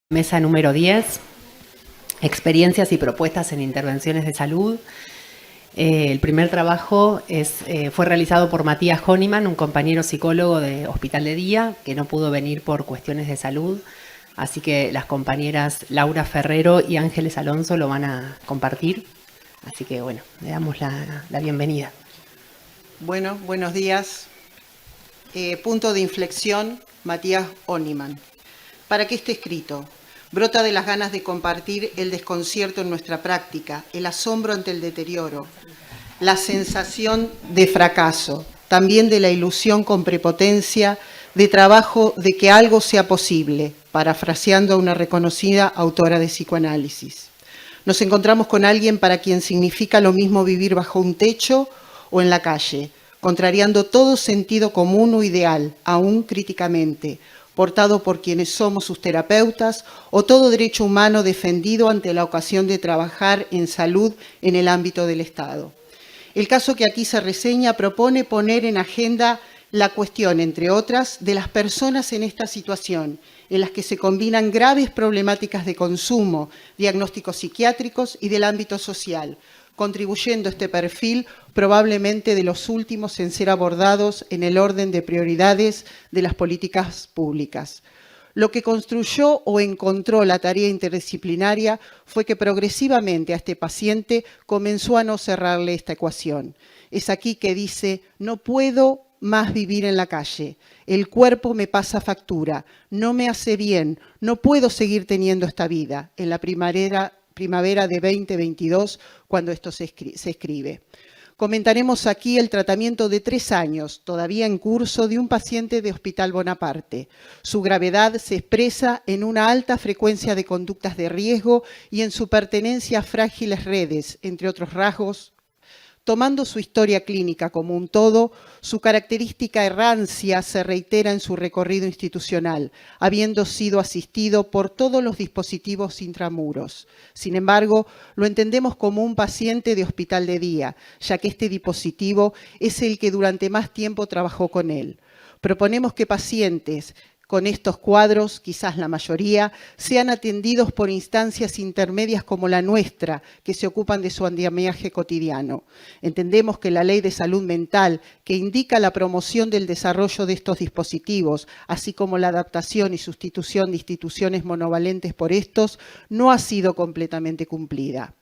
Mesa número 10, experiencias y propuestas en intervenciones de salud. El primer trabajo fue realizado por Matías Honeyman, un compañero psicólogo de Hospital de Día, que no pudo venir por cuestiones de salud. Así que las compañeras Laura Ferrero y Ángeles Alonso lo van a compartir. Así que bueno, le damos la bienvenida. Bueno, buenos días. Punto de inflexión, Matías Honeyman. ¿Para qué está escrito? Brota de las ganas de compartir el desconcierto en nuestra práctica, el asombro ante el deterioro, la sensación de fracaso, también de la ilusión con prepotencia, de trabajo de que algo sea posible, parafraseando a una reconocida autora de psicoanálisis. Nos encontramos con alguien para quien significa lo mismo vivir bajo un techo o en la calle, contrariando todo sentido común o ideal, aún críticamente, portado por quienes somos sus terapeutas, o todo derecho humano defendido ante la ocasión de trabajar en salud en el ámbito del Estado. El caso que aquí se reseña propone poner en agenda la cuestión, entre otras, de las personas en esta situación, en las que se combinan graves problemáticas de consumo, diagnósticos psiquiátricos y del ámbito social, contribuyendo este perfil probablemente de los últimos en ser abordados en el orden de prioridades de las políticas públicas. Lo que construyó o encontró la tarea interdisciplinaria fue que progresivamente a este paciente comenzó a no cerrarle esta ecuación. Es aquí que dice, no puedo más vivir en la calle, el cuerpo me pasa factura, no me hace bien, no puedo seguir teniendo esta vida. En la primavera de 2022, cuando esto se escribe. Comentaremos aquí el tratamiento de 3 años, todavía en curso, de un paciente de Hospital Bonaparte. Su gravedad se expresa en una alta frecuencia de conductas de riesgo y en su pertenencia a frágiles redes, entre otros rasgos. Tomando su historia clínica como un todo, su característica errancia se reitera en su recorrido institucional, habiendo sido asistido por todos los dispositivos intramuros. Sin embargo, lo entendemos como un paciente de Hospital de Día, ya que este dispositivo es el que durante más tiempo trabajó con él. Proponemos que pacientes con estos cuadros, quizás la mayoría, sean atendidos por instancias intermedias como la nuestra, que se ocupan de su andamiaje cotidiano. Entendemos que la Ley de Salud Mental, que indica la promoción del desarrollo de estos dispositivos, así como la adaptación y sustitución de instituciones monovalentes por estos, no ha sido completamente cumplida.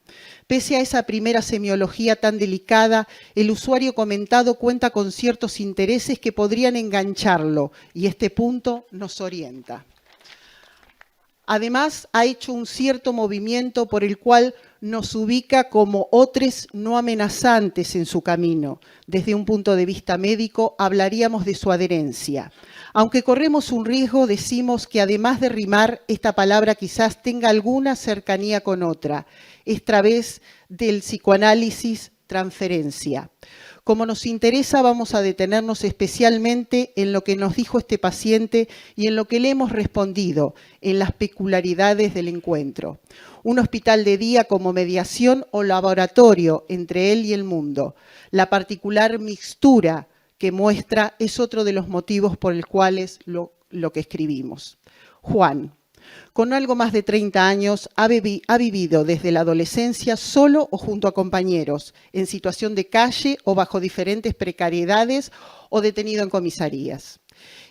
Pese a esa primera semiología tan delicada, el usuario comentado cuenta con ciertos intereses que podrían engancharlo y este punto nos orienta. Además, ha hecho un cierto movimiento por el cual nos ubica como otros no amenazantes en su camino. Desde un punto de vista médico, hablaríamos de su adherencia. Aunque corremos un riesgo, decimos que además de rimar, esta palabra quizás tenga alguna cercanía con otra. Esta vez del psicoanálisis, transferencia. Como nos interesa, vamos a detenernos especialmente en lo que nos dijo este paciente y en lo que le hemos respondido, en las peculiaridades del encuentro. Un hospital de día como mediación o laboratorio entre él y el mundo. La particular mixtura que muestra es otro de los motivos por los cuales lo que escribimos. Juan, con algo más de 30 años, ha vivido desde la adolescencia solo o junto a compañeros, en situación de calle o bajo diferentes precariedades o detenido en comisarías.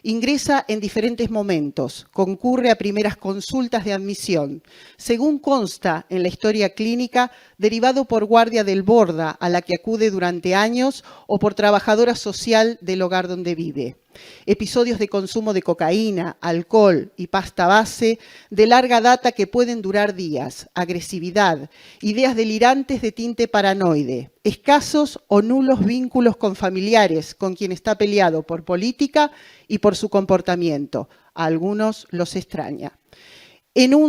Ingresa en diferentes momentos, concurre a primeras consultas de admisión. Según consta en la historia clínica, derivado por guardia del Borda, a la que acude durante años, o por trabajadora social del hogar donde vive. Episodios de consumo de cocaína, alcohol y pasta base de larga data que pueden durar días, agresividad, ideas delirantes de tinte paranoide, escasos o nulos vínculos con familiares, con quien está peleado por política y por su comportamiento. A algunos los extraña.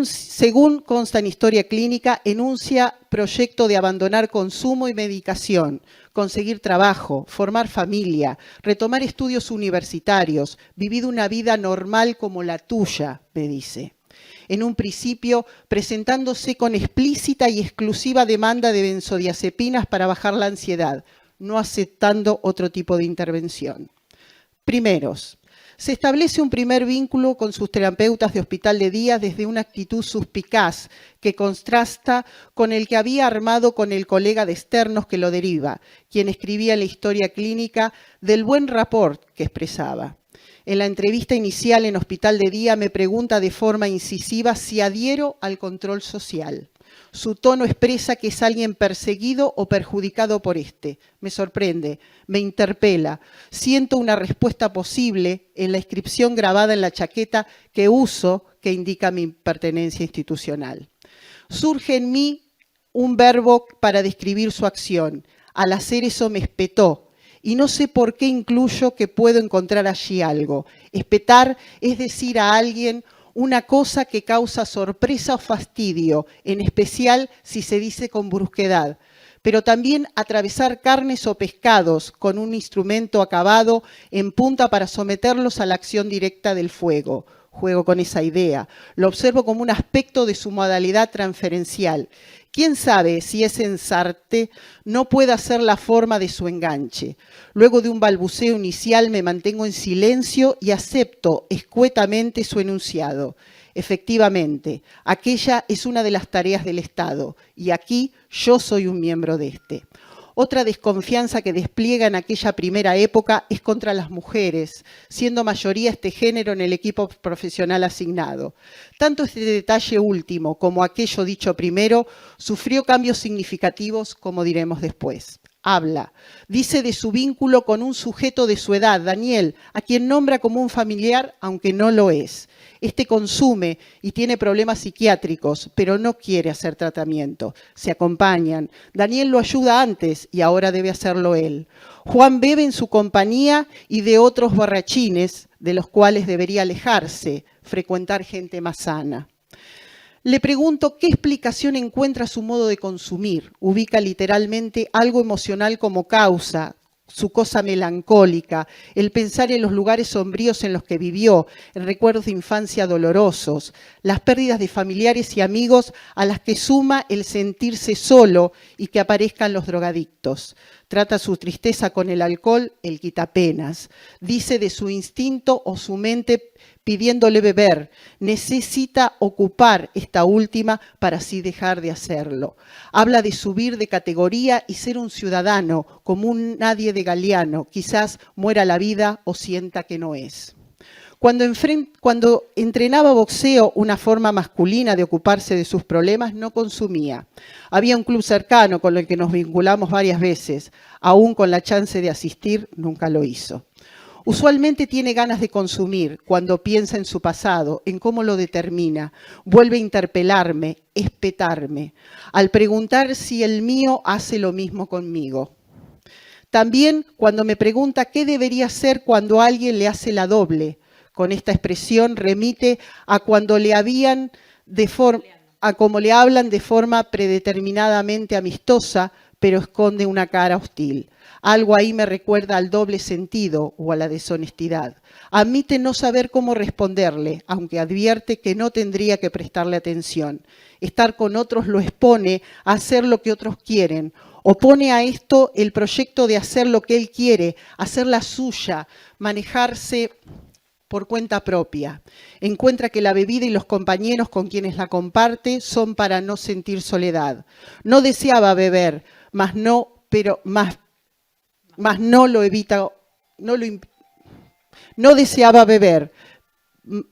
Según consta en historia clínica, enuncia proyecto de abandonar consumo y medicación, conseguir trabajo, formar familia, retomar estudios universitarios, vivir una vida normal como la tuya, me dice. En un principio, presentándose con explícita y exclusiva demanda de benzodiazepinas para bajar la ansiedad, no aceptando otro tipo de intervención. Primeros, Se establece un primer vínculo con sus terapeutas de hospital de día desde una actitud suspicaz que contrasta con el que había armado con el colega de externos que lo deriva, quien escribía la historia clínica del buen rapport que expresaba. En la entrevista inicial en hospital de día me pregunta de forma incisiva si adhiero al control social. Su tono expresa que es alguien perseguido o perjudicado por este. Me sorprende, me interpela. Siento una respuesta posible en la inscripción grabada en la chaqueta que uso, que indica mi pertenencia institucional. Surge en mí un verbo para describir su acción. Al hacer eso me espetó. Y no sé por qué incluyo que puedo encontrar allí algo. Espetar es decir a alguien una cosa que causa sorpresa o fastidio, en especial si se dice con brusquedad, pero también atravesar carnes o pescados con un instrumento acabado en punta para someterlos a la acción directa del fuego. Juego con esa idea. Lo observo como un aspecto de su modalidad transferencial. ¿Quién sabe si ese ensarte no pueda ser la forma de su enganche? Luego de un balbuceo inicial me mantengo en silencio y acepto escuetamente su enunciado. Efectivamente, aquella es una de las tareas del Estado y aquí yo soy un miembro de este. Otra desconfianza que despliega en aquella primera época es contra las mujeres, siendo mayoría este género en el equipo profesional asignado. Tanto este detalle último como aquello dicho primero sufrió cambios significativos, como diremos después. Habla, dice de su vínculo con un sujeto de su edad, Daniel, a quien nombra como un familiar, aunque no lo es. Este consume y tiene problemas psiquiátricos, pero no quiere hacer tratamiento. Se acompañan. Daniel lo ayuda antes y ahora debe hacerlo él. Juan bebe en su compañía y de otros borrachines, de los cuales debería alejarse, frecuentar gente más sana. Le pregunto qué explicación encuentra su modo de consumir. Ubica literalmente algo emocional como causa, su cosa melancólica, el pensar en los lugares sombríos en los que vivió, en recuerdos de infancia dolorosos, las pérdidas de familiares y amigos a las que suma el sentirse solo y que aparezcan los drogadictos. Trata su tristeza con el alcohol, el quitapenas. Dice de su instinto o su mente pidiéndole beber. Necesita ocupar esta última para así dejar de hacerlo. Habla de subir de categoría y ser un ciudadano, como un nadie de Galeano. Quizás muera la vida o sienta que no es. Cuando entrenaba boxeo, una forma masculina de ocuparse de sus problemas, no consumía. Había un club cercano con el que nos vinculamos varias veces. Aún con la chance de asistir, nunca lo hizo. Usualmente tiene ganas de consumir cuando piensa en su pasado, en cómo lo determina. Vuelve a interpelarme, espetarme, al preguntar si el mío hace lo mismo conmigo. También cuando me pregunta qué debería hacer cuando alguien le hace la doble. Con esta expresión remite a cuando le habían a como le hablan de forma predeterminadamente amistosa, pero esconde una cara hostil. Algo ahí me recuerda al doble sentido o a la deshonestidad. Admite no saber cómo responderle, aunque advierte que no tendría que prestarle atención. Estar con otros lo expone a hacer lo que otros quieren. Opone a esto el proyecto de hacer lo que él quiere, hacer la suya, manejarse por cuenta propia. Encuentra que la bebida y los compañeros con quienes la comparte son para no sentir soledad. No deseaba beber, mas no lo evita, no deseaba beber,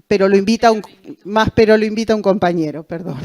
pero lo invita un compañero, perdón.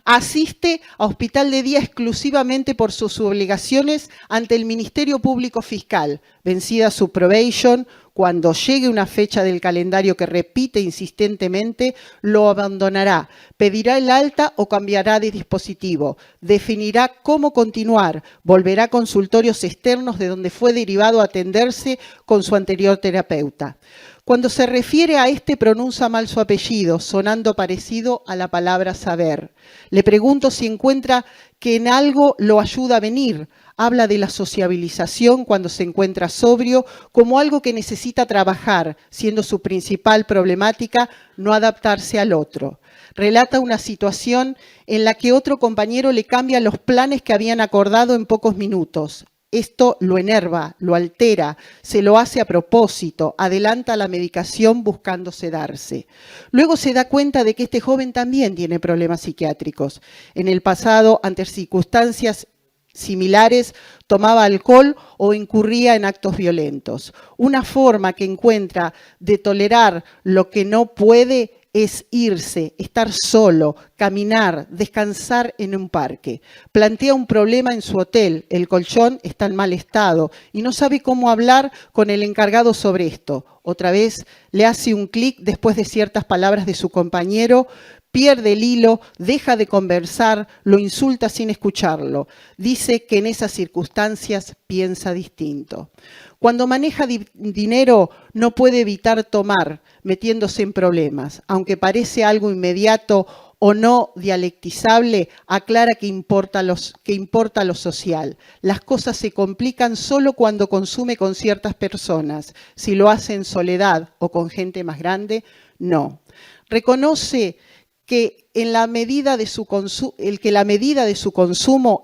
Asiste a hospital de día exclusivamente por sus obligaciones ante el Ministerio Público Fiscal, vencida su probation. Cuando llegue una fecha del calendario que repite insistentemente, lo abandonará, pedirá el alta o cambiará de dispositivo, definirá cómo continuar, volverá a consultorios externos de donde fue derivado a atenderse con su anterior terapeuta. Cuando se refiere a este, pronuncia mal su apellido, sonando parecido a la palabra saber. Le pregunto si encuentra que en algo lo ayuda a venir. Habla de la sociabilización cuando se encuentra sobrio como algo que necesita trabajar, siendo su principal problemática no adaptarse al otro. Relata una situación en la que otro compañero le cambia los planes que habían acordado en pocos minutos. Esto lo enerva, lo altera, se lo hace a propósito, adelanta la medicación buscando sedarse. Luego se da cuenta de que este joven también tiene problemas psiquiátricos. En el pasado, ante circunstancias similares, tomaba alcohol o incurría en actos violentos. Una forma que encuentra de tolerar lo que no puede es irse, estar solo, caminar, descansar en un parque. Plantea un problema en su hotel, el colchón está en mal estado y no sabe cómo hablar con el encargado sobre esto. Otra vez le hace un clic después de ciertas palabras de su compañero, pierde el hilo, deja de conversar, lo insulta sin escucharlo. Dice que en esas circunstancias piensa distinto. Cuando maneja dinero no puede evitar tomar, metiéndose en problemas. Aunque parece algo inmediato o no dialectizable, aclara que importa lo social. Las cosas se complican solo cuando consume con ciertas personas. Si lo hace en soledad o con gente más grande, no. Reconoce que la medida de su consumo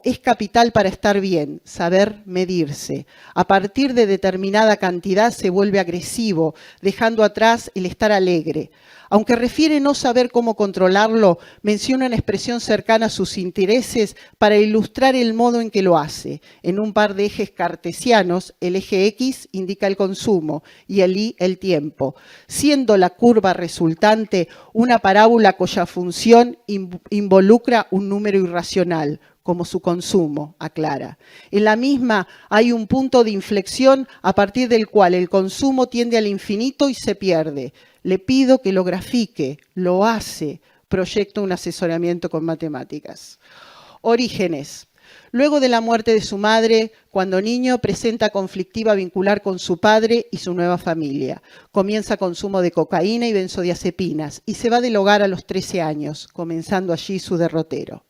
es capital para estar bien, saber medirse. A partir de determinada cantidad se vuelve agresivo, dejando atrás el estar alegre. Aunque refiere no saber cómo controlarlo, menciona una expresión cercana a sus intereses para ilustrar el modo en que lo hace. En un par de ejes cartesianos, el eje X indica el consumo y el Y el tiempo, siendo la curva resultante una parábola cuya función involucra un número irracional, como su consumo, aclara. En la misma hay un punto de inflexión a partir del cual el consumo tiende al infinito y se pierde. Le pido que lo grafique, lo hace, proyecta un asesoramiento con matemáticas. Orígenes. Luego de la muerte de su madre, cuando niño, presenta conflictiva vincular con su padre y su nueva familia. Comienza consumo de cocaína y benzodiazepinas y se va del hogar a los 13 años, comenzando allí su derrotero.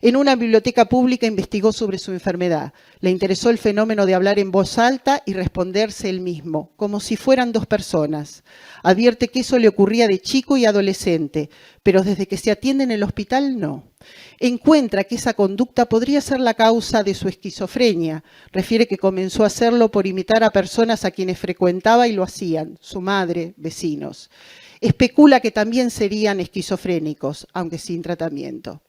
En una biblioteca pública investigó sobre su enfermedad. Le interesó el fenómeno de hablar en voz alta y responderse él mismo, como si fueran dos personas. Advierte que eso le ocurría de chico y adolescente, pero desde que se atiende en el hospital, no. Encuentra que esa conducta podría ser la causa de su esquizofrenia. Refiere que comenzó a hacerlo por imitar a personas a quienes frecuentaba y lo hacían, su madre, vecinos. Especula que también serían esquizofrénicos, aunque sin tratamiento.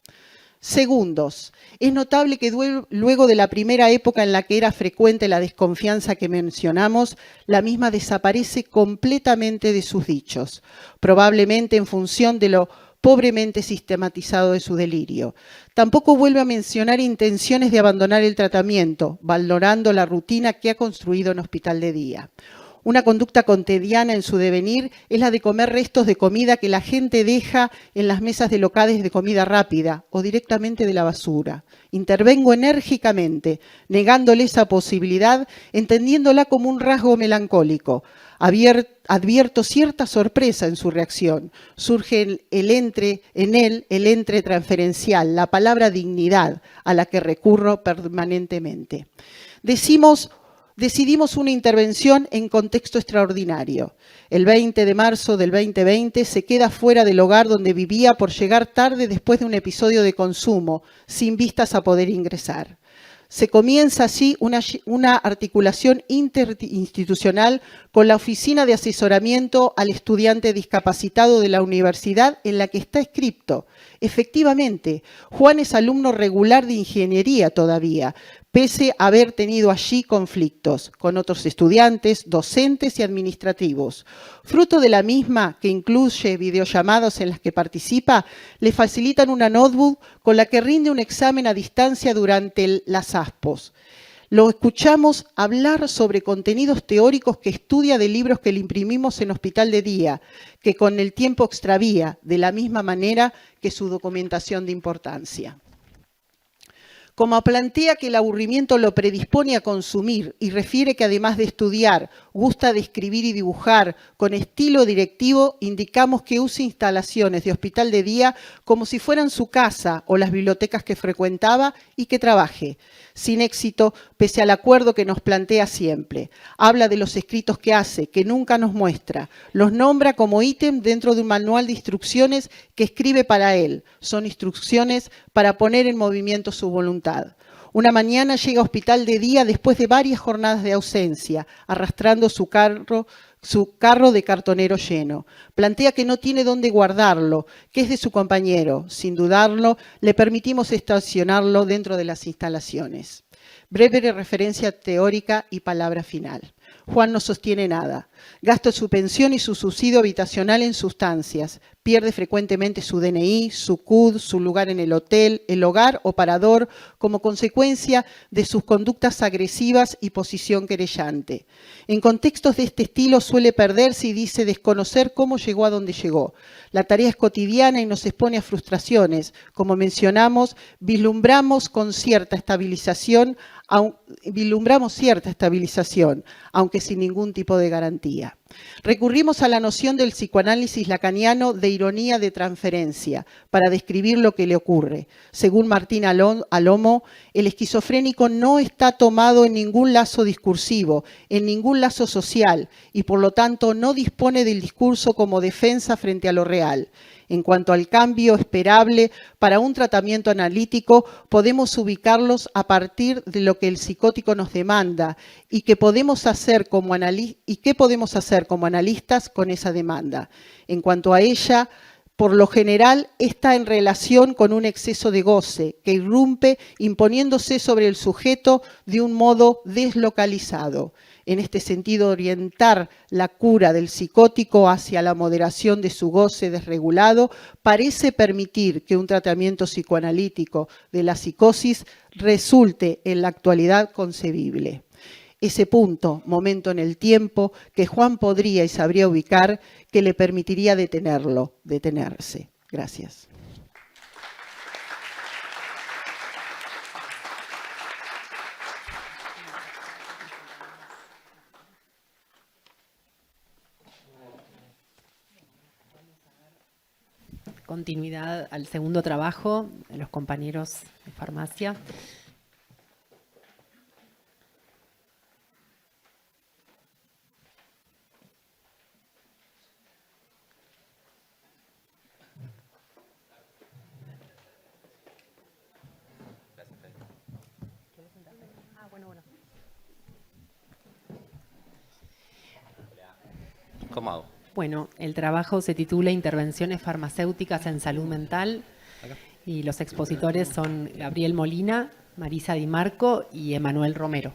Segundos, es notable que luego de la primera época en la que era frecuente la desconfianza que mencionamos, la misma desaparece completamente de sus dichos, probablemente en función de lo pobremente sistematizado de su delirio. Tampoco vuelve a mencionar intenciones de abandonar el tratamiento, valorando la rutina que ha construido en hospital de día. Una conducta cotidiana en su devenir es la de comer restos de comida que la gente deja en las mesas de locales de comida rápida o directamente de la basura. Intervengo enérgicamente, negándole esa posibilidad, entendiéndola como un rasgo melancólico. Advierto cierta sorpresa en su reacción. Surge en él el entre transferencial, la palabra dignidad, a la que recurro permanentemente. Decidimos una intervención en contexto extraordinario. El 20 de marzo del 2020 se queda fuera del hogar donde vivía por llegar tarde después de un episodio de consumo, sin vistas a poder ingresar. Se comienza así una articulación interinstitucional con la Oficina de Asesoramiento al Estudiante Discapacitado de la universidad en la que está inscripto. Efectivamente, Juan es alumno regular de ingeniería todavía, pese a haber tenido allí conflictos con otros estudiantes, docentes y administrativos. Fruto de la misma, que incluye videollamadas en las que participa, le facilitan una notebook con la que rinde un examen a distancia durante las ASPOS. Lo escuchamos hablar sobre contenidos teóricos que estudia de libros que le imprimimos en Hospital de Día, que con el tiempo extravía, de la misma manera que su documentación de importancia. Como plantea que el aburrimiento lo predispone a consumir y refiere que además de estudiar, gusta de escribir y dibujar con estilo directivo, indicamos que use instalaciones de hospital de día como si fueran su casa o las bibliotecas que frecuentaba y que trabaje. Sin éxito, pese al acuerdo que nos plantea siempre. Habla de los escritos que hace, que nunca nos muestra. Los nombra como ítem dentro de un manual de instrucciones que escribe para él. Son instrucciones para poner en movimiento su voluntad. Una mañana llega a hospital de día después de varias jornadas de ausencia, arrastrando su carro de cartonero lleno. Plantea que no tiene dónde guardarlo, que es de su compañero. Sin dudarlo, le permitimos estacionarlo dentro de las instalaciones. Breve referencia teórica y palabra final. Juan no sostiene nada. Gasta su pensión y su subsidio habitacional en sustancias. Pierde frecuentemente su DNI, su CUD, su lugar en el hotel, el hogar o parador como consecuencia de sus conductas agresivas y posición querellante. En contextos de este estilo suele perderse y dice desconocer cómo llegó a donde llegó. La tarea es cotidiana y nos expone a frustraciones. Como mencionamos, vislumbramos cierta estabilización, aunque sin ningún tipo de garantía. Recurrimos a la noción del psicoanálisis lacaniano de ironía de transferencia para describir lo que le ocurre. Según Martín Alomo, el esquizofrénico no está tomado en ningún lazo discursivo, en ningún lazo social, y por lo tanto no dispone del discurso como defensa frente a lo real. En cuanto al cambio esperable para un tratamiento analítico, podemos ubicarlos a partir de lo que el psicótico nos demanda y qué podemos hacer como analistas con esa demanda. En cuanto a ella, por lo general está en relación con un exceso de goce que irrumpe imponiéndose sobre el sujeto de un modo deslocalizado. En este sentido, orientar la cura del psicótico hacia la moderación de su goce desregulado parece permitir que un tratamiento psicoanalítico de la psicosis resulte en la actualidad concebible. Ese punto, momento en el tiempo, que Juan podría y sabría ubicar, que le permitiría detenerse. Gracias. Continuidad al segundo trabajo de los compañeros de farmacia. ¿Cómo hago? Bueno, el trabajo se titula Intervenciones farmacéuticas en salud mental y los expositores son Gabriel Molina, Marisa Di Marco y Emanuel Romero.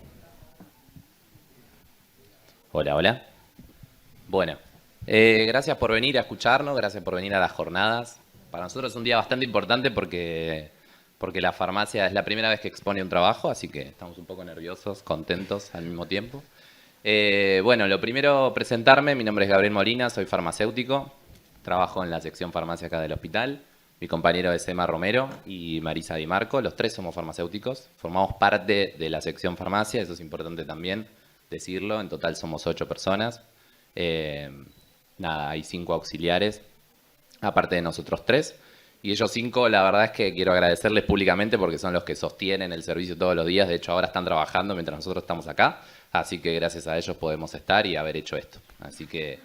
Hola, hola. Bueno, gracias por venir a escucharnos, gracias por venir a las jornadas. Para nosotros es un día bastante importante porque la farmacia es la primera vez que expone un trabajo, así que estamos un poco nerviosos, contentos al mismo tiempo. Bueno, lo primero, presentarme. Mi nombre es Gabriel Molina, soy farmacéutico. Trabajo en la sección farmacia acá del hospital. Mi compañero es Emma Romero y Marisa Di Marco. Los tres somos farmacéuticos. Formamos parte de la sección farmacia, eso es importante también decirlo. En total somos 8 personas. Hay 5 auxiliares, aparte de nosotros 3. Y ellos 5, la verdad es que quiero agradecerles públicamente porque son los que sostienen el servicio todos los días. De hecho, ahora están trabajando mientras nosotros estamos acá. Así que gracias a ellos podemos estar y haber hecho esto. Así que,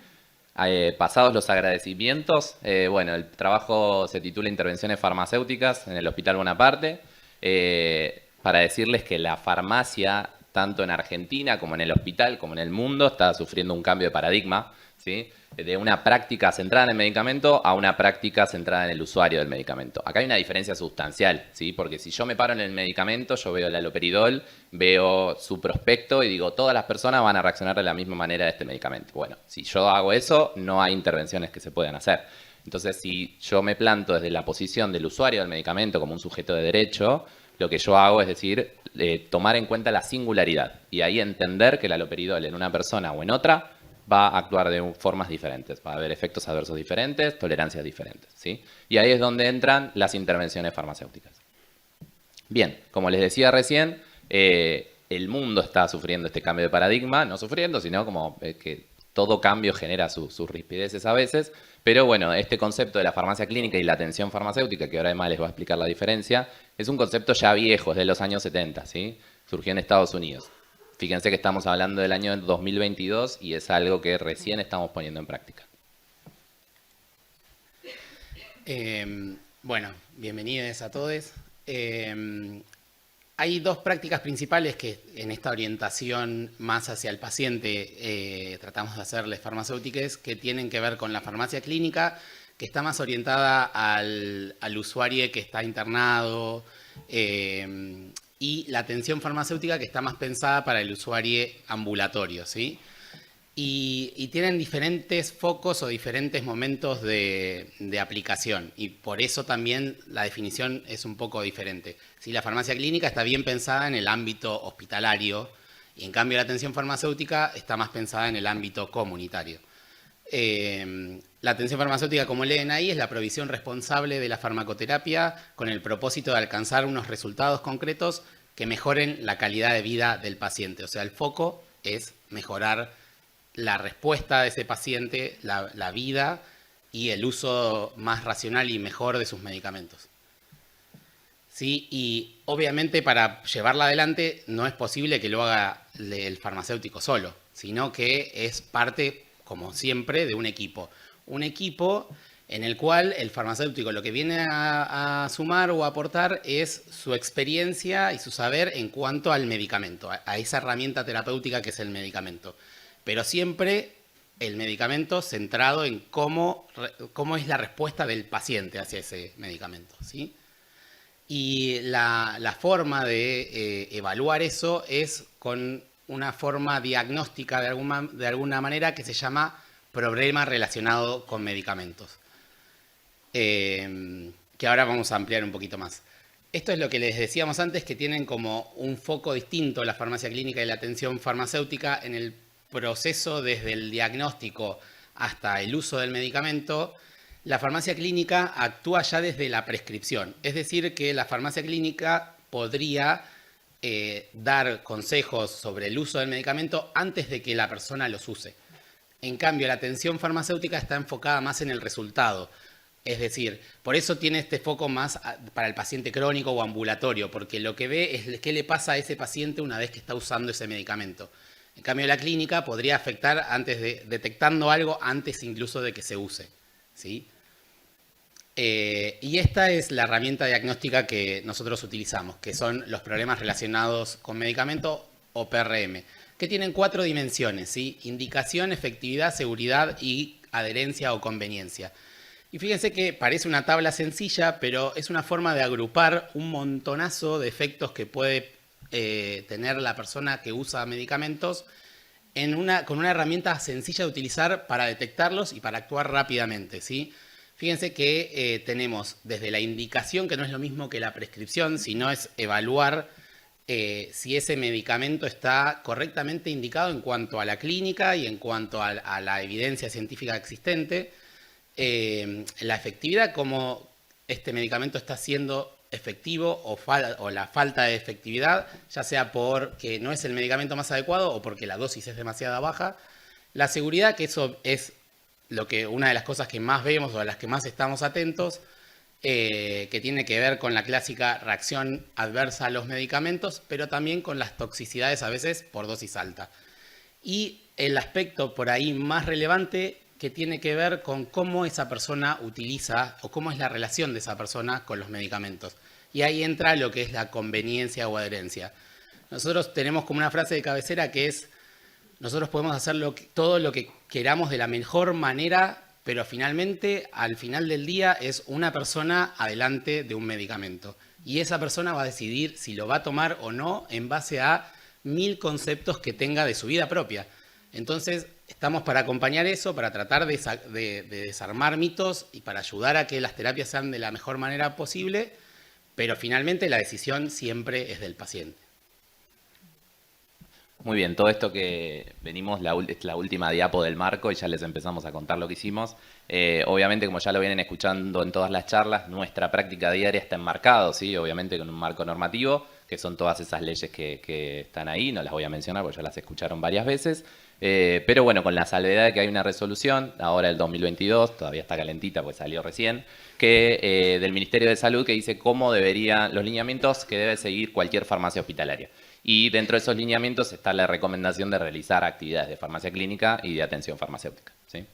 pasados los agradecimientos, bueno, el trabajo se titula Intervenciones farmacéuticas en el Hospital Bonaparte. Para decirles que la farmacia, tanto en Argentina como en el hospital, como en el mundo, está sufriendo un cambio de paradigma, ¿sí? De una práctica centrada en el medicamento a una práctica centrada en el usuario del medicamento. Acá hay una diferencia sustancial, ¿sí? Porque si yo me paro en el medicamento, yo veo el haloperidol, veo su prospecto y digo, todas las personas van a reaccionar de la misma manera a este medicamento. Bueno, si yo hago eso, no hay intervenciones que se puedan hacer. Entonces, si yo me planto desde la posición del usuario del medicamento como un sujeto de derecho, lo que yo hago es decir, tomar en cuenta la singularidad y ahí entender que el haloperidol en una persona o en otra va a actuar de formas diferentes, va a haber efectos adversos diferentes, tolerancias diferentes, ¿sí? Y ahí es donde entran las intervenciones farmacéuticas. Bien, como les decía recién, el mundo está sufriendo este cambio de paradigma, no sufriendo, sino como que todo cambio genera sus rispideces a veces, pero bueno, este concepto de la farmacia clínica y la atención farmacéutica, que ahora además les voy a explicar la diferencia, es un concepto ya viejo, es de los años 70, ¿sí? Surgió en Estados Unidos. Fíjense que estamos hablando del año 2022 y es algo que recién estamos poniendo en práctica. Bueno, bienvenidos a todos. Hay dos prácticas principales que en esta orientación más hacia el paciente tratamos de hacerles farmacéuticas, que tienen que ver con la farmacia clínica, que está más orientada al usuario que está internado, y la atención farmacéutica, que está más pensada para el usuario ambulatorio, ¿sí? Y tienen diferentes focos o diferentes momentos de aplicación, y por eso también la definición es un poco diferente. Si la farmacia clínica está bien pensada en el ámbito hospitalario, y en cambio la atención farmacéutica está más pensada en el ámbito comunitario. La atención farmacéutica, como leen ahí, es la provisión responsable de la farmacoterapia con el propósito de alcanzar unos resultados concretos que mejoren la calidad de vida del paciente. O sea, el foco es mejorar la respuesta de ese paciente, la vida y el uso más racional y mejor de sus medicamentos. ¿Sí? Y obviamente para llevarla adelante no es posible que lo haga el farmacéutico solo, sino que es parte, como siempre, de un equipo. Un equipo en el cual el farmacéutico lo que viene a sumar o a aportar es su experiencia y su saber en cuanto al medicamento, a esa herramienta terapéutica que es el medicamento. Pero siempre el medicamento centrado en cómo es la respuesta del paciente hacia ese medicamento, ¿sí? Y la forma de evaluar eso es con una forma diagnóstica de alguna manera que se llama problema relacionado con medicamentos, que ahora vamos a ampliar un poquito más. Esto es lo que les decíamos antes, que tienen como un foco distinto la farmacia clínica y la atención farmacéutica en el proceso desde el diagnóstico hasta el uso del medicamento. La farmacia clínica actúa ya desde la prescripción, es decir, que la farmacia clínica podría dar consejos sobre el uso del medicamento antes de que la persona los use. En cambio, la atención farmacéutica está enfocada más en el resultado, es decir, por eso tiene este foco más para el paciente crónico o ambulatorio, porque lo que ve es qué le pasa a ese paciente una vez que está usando ese medicamento. En cambio, la clínica podría afectar detectando algo antes incluso de que se use, ¿sí? Y esta es la herramienta diagnóstica que nosotros utilizamos, que son los problemas relacionados con medicamento o PRM, que tienen 4 dimensiones, ¿sí? Indicación, efectividad, seguridad y adherencia o conveniencia. Y fíjense que parece una tabla sencilla, pero es una forma de agrupar un montonazo de efectos que puede tener la persona que usa medicamentos con una herramienta sencilla de utilizar para detectarlos y para actuar rápidamente, ¿sí? Fíjense que tenemos desde la indicación, que no es lo mismo que la prescripción, sino es evaluar si ese medicamento está correctamente indicado en cuanto a la clínica y en cuanto a la evidencia científica existente. La efectividad, cómo este medicamento está siendo efectivo o la falta de efectividad, ya sea porque no es el medicamento más adecuado o porque la dosis es demasiado baja. La seguridad, que eso es una de las cosas que más vemos o a las que más estamos atentos, que tiene que ver con la clásica reacción adversa a los medicamentos, pero también con las toxicidades a veces por dosis alta. Y el aspecto por ahí más relevante, que tiene que ver con cómo esa persona utiliza o cómo es la relación de esa persona con los medicamentos. Y ahí entra lo que es la conveniencia o adherencia. Nosotros tenemos como una frase de cabecera que es: nosotros podemos hacer todo lo que queramos de la mejor manera, pero finalmente, al final del día, es una persona adelante de un medicamento. Y esa persona va a decidir si lo va a tomar o no en base a 1000 conceptos que tenga de su vida propia. Entonces, estamos para acompañar eso, para tratar de desarmar mitos y para ayudar a que las terapias sean de la mejor manera posible, pero finalmente la decisión siempre es del paciente. Muy bien, todo esto que venimos, es la última diapo del marco y ya les empezamos a contar lo que hicimos. Obviamente, como ya lo vienen escuchando en todas las charlas, nuestra práctica diaria está enmarcado, ¿sí? Obviamente con un marco normativo, que son todas esas leyes que están ahí, no las voy a mencionar porque ya las escucharon varias veces. Pero bueno, con la salvedad de que hay una resolución, ahora el 2022, todavía está calentita porque salió recién, que del Ministerio de Salud, que dice cómo deberían, los lineamientos que debe seguir cualquier farmacia hospitalaria. Y dentro de esos lineamientos está la recomendación de realizar actividades de farmacia clínica y de atención farmacéutica, ¿sí?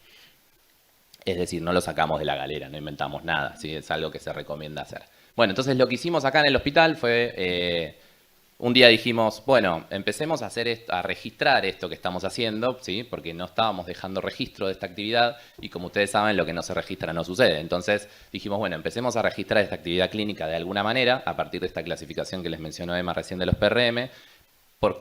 Es decir, no lo sacamos de la galera, no inventamos nada, ¿sí? Es algo que se recomienda hacer. Bueno, entonces lo que hicimos acá en el hospital fue un día dijimos, bueno, empecemos a hacer esto, a registrar esto que estamos haciendo, ¿sí? Porque no estábamos dejando registro de esta actividad y como ustedes saben, lo que no se registra no sucede. Entonces dijimos, bueno, empecemos a registrar esta actividad clínica de alguna manera, a partir de esta clasificación que les mencionó Emma recién de los PRM.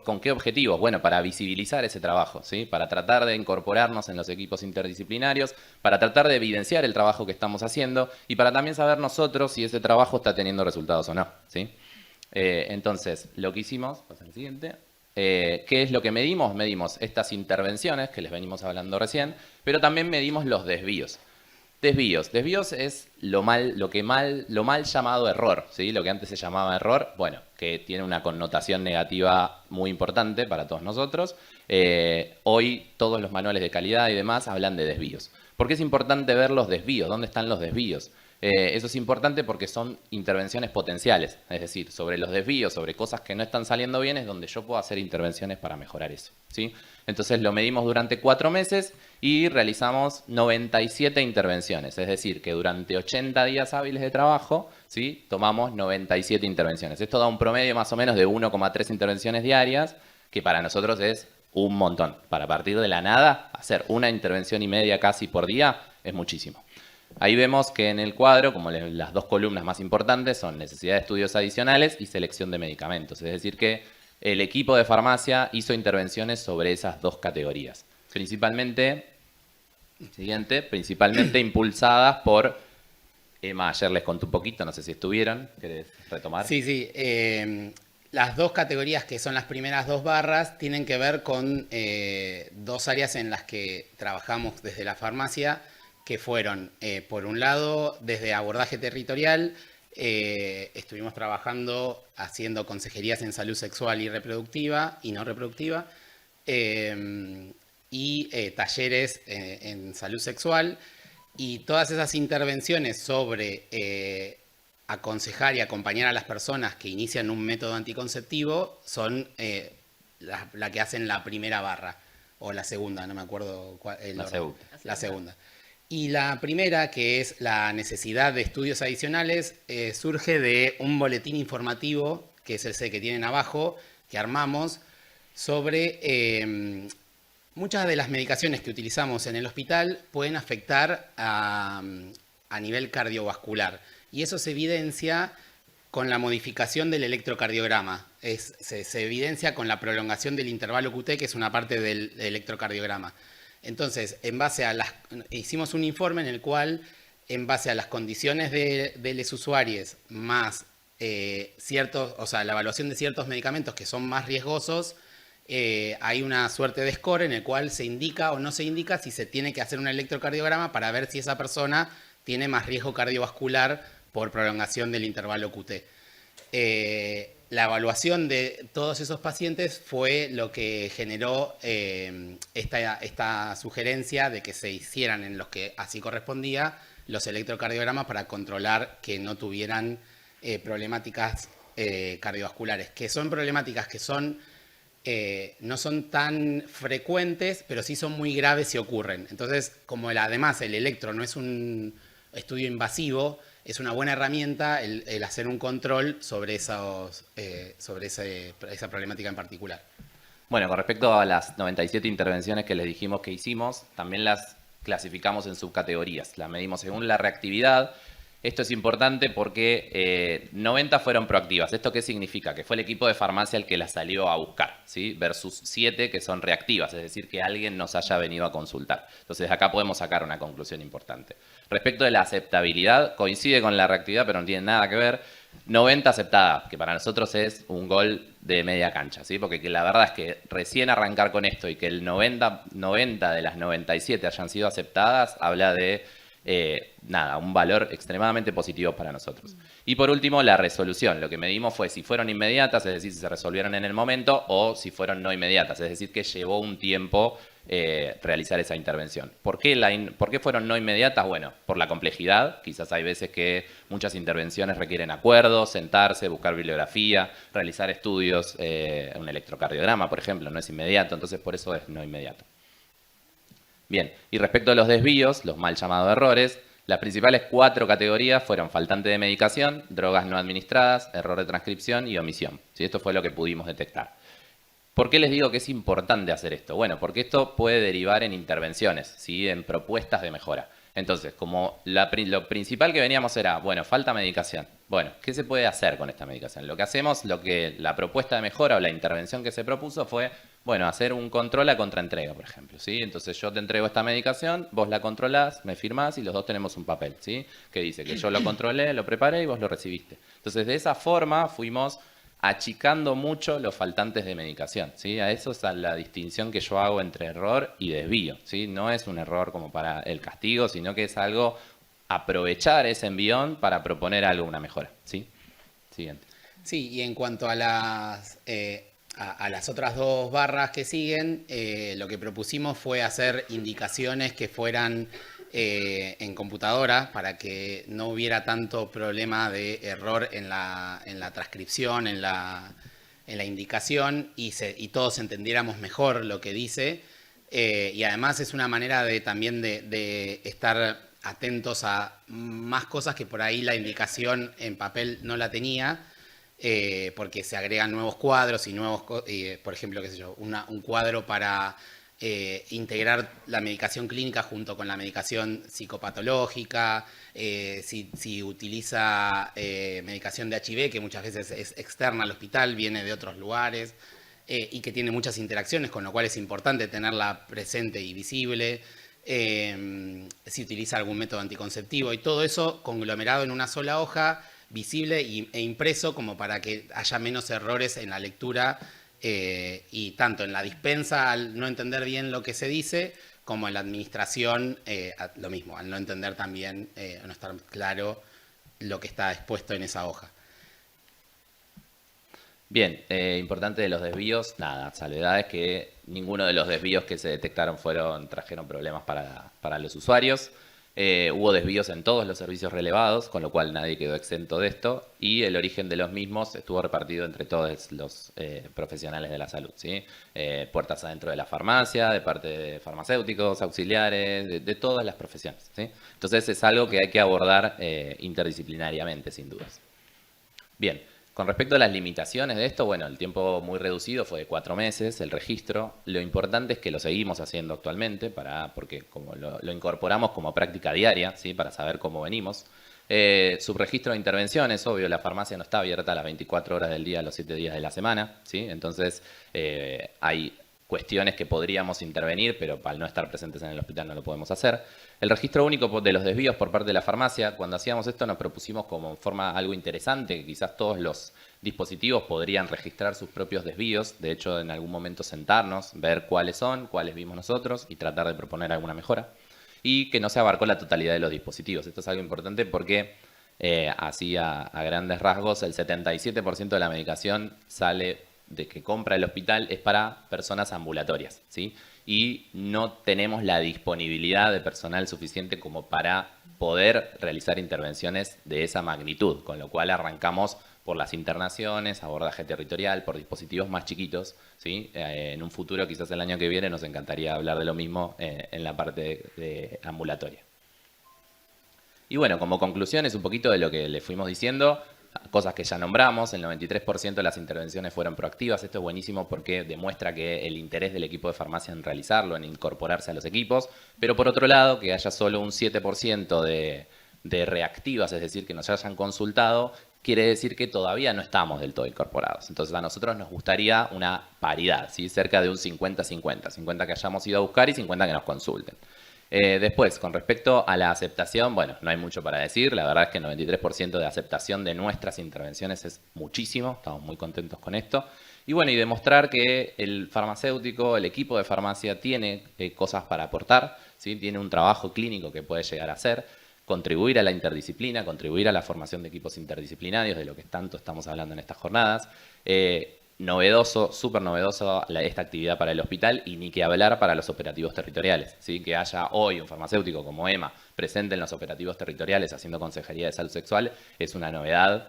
¿Con qué objetivos? Bueno, para visibilizar ese trabajo, ¿sí? Para tratar de incorporarnos en los equipos interdisciplinarios, para tratar de evidenciar el trabajo que estamos haciendo y para también saber nosotros si ese trabajo está teniendo resultados o no, ¿sí? Entonces, lo que hicimos, pasa al siguiente, ¿qué es lo que medimos? Medimos estas intervenciones que les venimos hablando recién, pero también medimos los desvíos. Desvíos es lo mal llamado error, ¿sí? Lo que antes se llamaba error, bueno, que tiene una connotación negativa muy importante para todos nosotros. Hoy todos los manuales de calidad y demás hablan de desvíos. ¿Por qué es importante ver los desvíos? ¿Dónde están los desvíos? Eso es importante porque son intervenciones potenciales, es decir, sobre los desvíos, sobre cosas que no están saliendo bien es donde yo puedo hacer intervenciones para mejorar eso, ¿sí? Entonces lo medimos durante 4 meses y realizamos 97 intervenciones, es decir, que durante 80 días hábiles de trabajo, ¿sí? Tomamos 97 intervenciones. Esto da un promedio más o menos de 1,3 intervenciones diarias, que para nosotros es un montón. Para partir de la nada, hacer una intervención y media casi por día es muchísimo. Ahí vemos que en el cuadro, como las 2 columnas más importantes, son necesidad de estudios adicionales y selección de medicamentos. Es decir que el equipo de farmacia hizo intervenciones sobre esas 2 categorías. Principalmente impulsadas por Emma. Ayer les conté un poquito, no sé si estuvieron. ¿Querés retomar? Sí. Las 2 categorías que son las primeras 2 barras tienen que ver con 2 áreas en las que trabajamos desde la farmacia, que fueron, por un lado, desde abordaje territorial, estuvimos trabajando haciendo consejerías en salud sexual y reproductiva y no reproductiva, y talleres en salud sexual, y todas esas intervenciones sobre aconsejar y acompañar a las personas que inician un método anticonceptivo son la que hacen la primera barra, o la segunda, no me acuerdo cuál. La segunda. Y la primera, que es la necesidad de estudios adicionales, surge de un boletín informativo, que es ese que tienen abajo, que armamos, sobre muchas de las medicaciones que utilizamos en el hospital pueden afectar a nivel cardiovascular. Y eso se evidencia con la modificación del electrocardiograma. Se evidencia con la prolongación del intervalo QT, que es una parte del electrocardiograma. Entonces, hicimos un informe en el cual, en base a las condiciones de los usuarios, más la evaluación de ciertos medicamentos que son más riesgosos, hay una suerte de score en el cual se indica o no se indica si se tiene que hacer un electrocardiograma para ver si esa persona tiene más riesgo cardiovascular por prolongación del intervalo QT. La evaluación de todos esos pacientes fue lo que generó esta sugerencia de que se hicieran en los que así correspondía los electrocardiogramas para controlar que no tuvieran problemáticas cardiovasculares, que son problemáticas que no son tan frecuentes, pero sí son muy graves si ocurren. Entonces, como además el electro no es un estudio invasivo, es una buena herramienta el hacer un control sobre esa problemática en particular. Bueno, con respecto a las 97 intervenciones que les dijimos que hicimos, también las clasificamos en subcategorías. Las medimos según la reactividad. Esto es importante porque 90 fueron proactivas. ¿Esto qué significa? Que fue el equipo de farmacia el que las salió a buscar, ¿sí? Versus 7 que son reactivas, es decir, que alguien nos haya venido a consultar. Entonces, acá podemos sacar una conclusión importante. Respecto de la aceptabilidad, coincide con la reactividad, pero no tiene nada que ver. 90 aceptada, que para nosotros es un gol de media cancha, ¿sí? Porque la verdad es que recién arrancar con esto y que el 90 de las 97 hayan sido aceptadas, habla de un valor extremadamente positivo para nosotros. Y por último, la resolución. Lo que medimos fue si fueron inmediatas, es decir, si se resolvieron en el momento, o si fueron no inmediatas, es decir, que llevó un tiempo realizar esa intervención. ¿Por qué fueron no inmediatas? Bueno, por la complejidad. Quizás hay veces que muchas intervenciones requieren acuerdos, sentarse, buscar bibliografía, realizar estudios, un electrocardiograma, por ejemplo, no es inmediato, entonces por eso es no inmediato. Bien, y respecto a los desvíos, los mal llamados errores, Las principales 4 categorías fueron faltante de medicación, drogas no administradas, error de transcripción y omisión. ¿Sí? Esto fue lo que pudimos detectar. ¿Por qué les digo que es importante hacer esto? Bueno, porque esto puede derivar en intervenciones, ¿sí? En propuestas de mejora. Entonces, como lo principal que veníamos era, bueno, falta medicación. Bueno, ¿qué se puede hacer con esta medicación? Lo que hacemos, la propuesta de mejora o la intervención que se propuso fue, bueno, hacer un control a contraentrega, por ejemplo, ¿sí? Entonces yo te entrego esta medicación, vos la controlás, me firmás y los dos tenemos un papel, ¿sí? Que dice que yo lo controlé, lo preparé y vos lo recibiste. Entonces, de esa forma fuimos achicando mucho los faltantes de medicación, ¿sí? A eso es a la distinción que yo hago entre error y desvío, ¿sí? No es un error como para el castigo, sino que es algo, aprovechar ese envión para proponer algo, una mejora, ¿sí? Siguiente. Sí, y en cuanto a las otras 2 barras que siguen, lo que propusimos fue hacer indicaciones que fueran en computadora para que no hubiera tanto problema de error en la transcripción, en la indicación y todos entendiéramos mejor lo que dice. Y además es una manera también de estar atentos a más cosas que por ahí la indicación en papel no la tenía. Porque se agregan nuevos cuadros y por ejemplo, qué sé yo, un cuadro para integrar la medicación clínica junto con la medicación psicopatológica, si utiliza medicación de HIV, que muchas veces es externa al hospital, viene de otros lugares, y que tiene muchas interacciones, con lo cual es importante tenerla presente y visible, si utiliza algún método anticonceptivo, y todo eso conglomerado en una sola hoja, visible e impreso, como para que haya menos errores en la lectura y tanto en la dispensa al no entender bien lo que se dice, como en la administración lo mismo, al no entender también, no estar claro lo que está expuesto en esa hoja. Bien, importante de los desvíos, nada, salvedades que ninguno de los desvíos que se detectaron trajeron problemas para los usuarios. Hubo desvíos en todos los servicios relevados, con lo cual nadie quedó exento de esto, y el origen de los mismos estuvo repartido entre todos los profesionales de la salud, ¿sí? Puertas adentro de la farmacia, de parte de farmacéuticos, auxiliares, de todas las profesiones, ¿sí? Entonces es algo que hay que abordar interdisciplinariamente, sin dudas. Bien. Con respecto a las limitaciones de esto, bueno, el tiempo muy reducido fue de 4 meses, el registro. Lo importante es que lo seguimos haciendo actualmente, porque como lo incorporamos como práctica diaria, ¿sí? Para saber cómo venimos. Subregistro de intervenciones, obvio, la farmacia no está abierta a las 24 horas del día, los 7 días de la semana, ¿sí? Entonces, hay cuestiones que podríamos intervenir, pero al no estar presentes en el hospital no lo podemos hacer. El registro único de los desvíos por parte de la farmacia, cuando hacíamos esto nos propusimos como forma algo interesante, que quizás todos los dispositivos podrían registrar sus propios desvíos, de hecho en algún momento sentarnos, ver cuáles son, cuáles vimos nosotros y tratar de proponer alguna mejora. Y que no se abarcó la totalidad de los dispositivos. Esto es algo importante porque así a grandes rasgos el 77% de la medicación que compra el hospital es para personas ambulatorias, ¿sí? Y no tenemos la disponibilidad de personal suficiente como para poder realizar intervenciones de esa magnitud, con lo cual arrancamos por las internaciones, abordaje territorial, por dispositivos más chiquitos, ¿sí? En un futuro, quizás el año que viene, nos encantaría hablar de lo mismo en la parte de ambulatoria. Y bueno, como conclusiones, un poquito de lo que le fuimos diciendo, cosas que ya nombramos, el 93% de las intervenciones fueron proactivas. Esto es buenísimo porque demuestra que el interés del equipo de farmacia en realizarlo, en incorporarse a los equipos, pero por otro lado, que haya solo un 7% de reactivas, es decir, que nos hayan consultado, quiere decir que todavía no estamos del todo incorporados. Entonces a nosotros nos gustaría una paridad, ¿sí? Cerca de un 50-50, 50 que hayamos ido a buscar y 50 que nos consulten. Después, con respecto a la aceptación, bueno, no hay mucho para decir. La verdad es que el 93% de aceptación de nuestras intervenciones es muchísimo. Estamos muy contentos con esto. Y bueno, y demostrar que el farmacéutico, el equipo de farmacia tiene cosas para aportar, ¿sí? Tiene un trabajo clínico que puede llegar a hacer, contribuir a la interdisciplina, contribuir a la formación de equipos interdisciplinarios, de lo que tanto estamos hablando en estas jornadas. Novedoso, súper novedoso esta actividad para el hospital y ni que hablar para los operativos territoriales, ¿sí? Que haya hoy un farmacéutico como EMA presente en los operativos territoriales haciendo consejería de salud sexual es una novedad,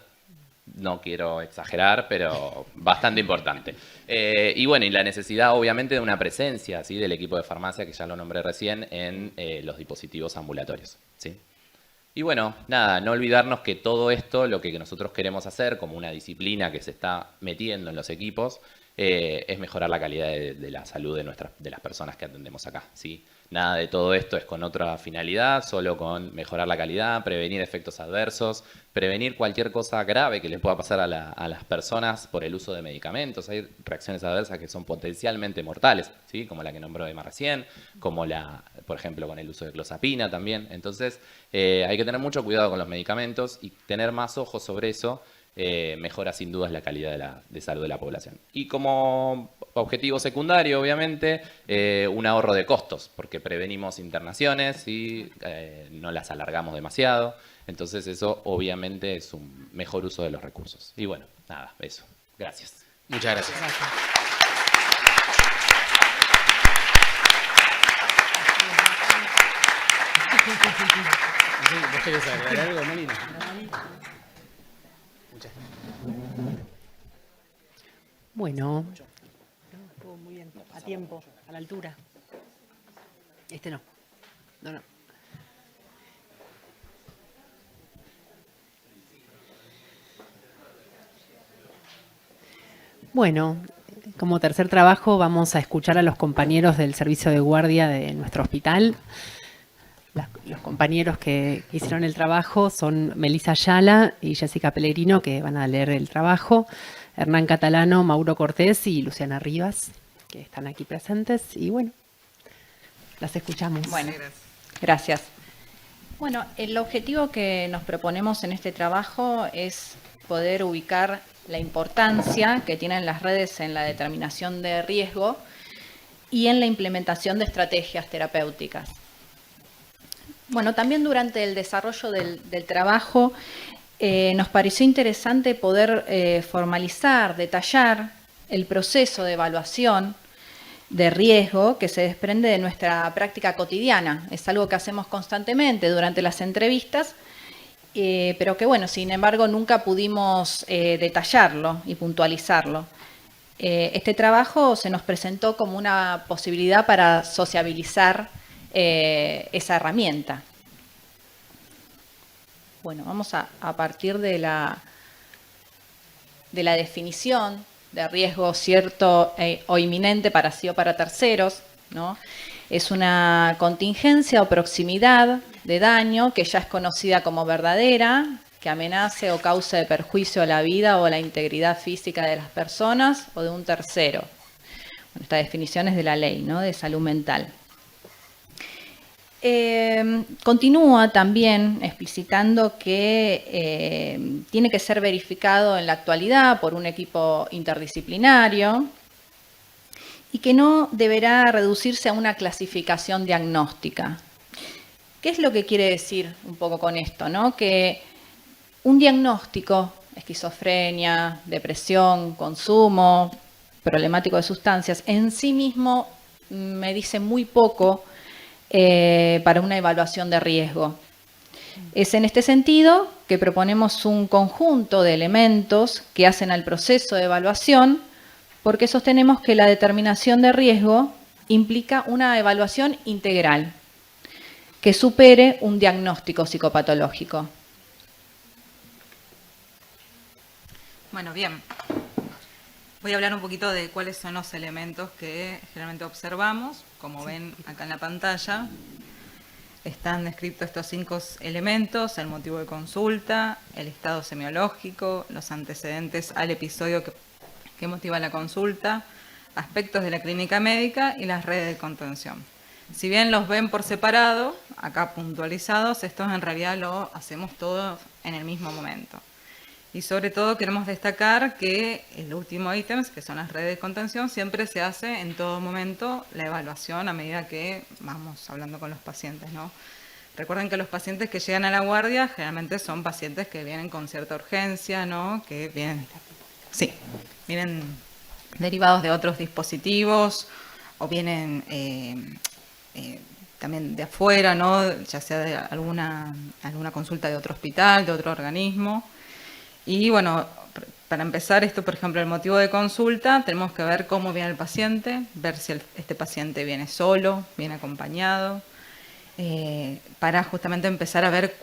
no quiero exagerar, pero bastante importante. Y bueno, y la necesidad obviamente de una presencia, ¿sí? Del equipo de farmacia, que ya lo nombré recién, en los dispositivos ambulatorios, ¿sí? Y bueno, nada, no olvidarnos que todo esto, lo que nosotros queremos hacer como una disciplina que se está metiendo en los equipos, es mejorar la calidad de la salud de las personas que atendemos acá, ¿sí? Nada de todo esto es con otra finalidad, solo con mejorar la calidad, prevenir efectos adversos, prevenir cualquier cosa grave que les pueda pasar a las personas por el uso de medicamentos. Hay reacciones adversas que son potencialmente mortales, ¿sí? Como la que nombró Emma recién, como por ejemplo, con el uso de clozapina también. Entonces, hay que tener mucho cuidado con los medicamentos y tener más ojos sobre eso. Mejora sin dudas la calidad de salud de la población. Y como objetivo secundario, obviamente, un ahorro de costos, porque prevenimos internaciones y no las alargamos demasiado. Entonces eso obviamente es un mejor uso de los recursos. Y bueno, nada, eso. Gracias. Muchas gracias. ¿Vos querés agregar algo, Melina? Bueno, estuvo muy bien, a tiempo, a la altura. Este no. No. Bueno, como tercer trabajo vamos a escuchar a los compañeros del servicio de guardia de nuestro hospital. Los compañeros que hicieron el trabajo son Melissa Ayala y Jessica Pellegrino, que van a leer el trabajo, Hernán Catalano, Mauro Cortés y Luciana Rivas, que están aquí presentes. Y bueno, las escuchamos. Bueno, gracias. Bueno, el objetivo que nos proponemos en este trabajo es poder ubicar la importancia que tienen las redes en la determinación de riesgo y en la implementación de estrategias terapéuticas. Bueno, también durante el desarrollo del trabajo nos pareció interesante poder formalizar, detallar el proceso de evaluación de riesgo que se desprende de nuestra práctica cotidiana. Es algo que hacemos constantemente durante las entrevistas, pero que, bueno, sin embargo, nunca pudimos detallarlo y puntualizarlo. Este trabajo se nos presentó como una posibilidad para sociabilizar esa herramienta. Bueno, vamos a partir de la definición de riesgo cierto o inminente para sí o para terceros, ¿no? Es una contingencia o proximidad de daño que ya es conocida como verdadera, que amenace o cause perjuicio a la vida o a la integridad física de las personas o de un tercero. Bueno, esta definición es de la ley, ¿no?, de salud mental. Continúa también explicitando que tiene que ser verificado en la actualidad por un equipo interdisciplinario y que no deberá reducirse a una clasificación diagnóstica. ¿Qué es lo que quiere decir un poco con esto, ¿no? Que un diagnóstico, esquizofrenia, depresión, consumo, problemático de sustancias, en sí mismo me dice muy poco para una evaluación de riesgo. Es en este sentido que proponemos un conjunto de elementos que hacen al proceso de evaluación, porque sostenemos que la determinación de riesgo implica una evaluación integral que supere un diagnóstico psicopatológico. Bueno, bien. Voy a hablar un poquito de cuáles son los elementos que generalmente observamos. Como ven acá en la pantalla, están descritos estos 5 elementos: el motivo de consulta, el estado semiológico, los antecedentes al episodio que motiva la consulta, aspectos de la clínica médica y las redes de contención. Si bien los ven por separado, acá puntualizados, estos en realidad lo hacemos todo en el mismo momento. Y sobre todo queremos destacar que el último ítem, que son las redes de contención, siempre se hace en todo momento la evaluación a medida que vamos hablando con los pacientes, ¿no? Recuerden que los pacientes que llegan a la guardia generalmente son pacientes que vienen con cierta urgencia, ¿no? Que vienen derivados de otros dispositivos o vienen también de afuera, ¿no? Ya sea de alguna consulta de otro hospital, de otro organismo. Y bueno, para empezar esto, por ejemplo, el motivo de consulta, tenemos que ver cómo viene el paciente, ver si este paciente viene solo, viene acompañado. para justamente empezar a ver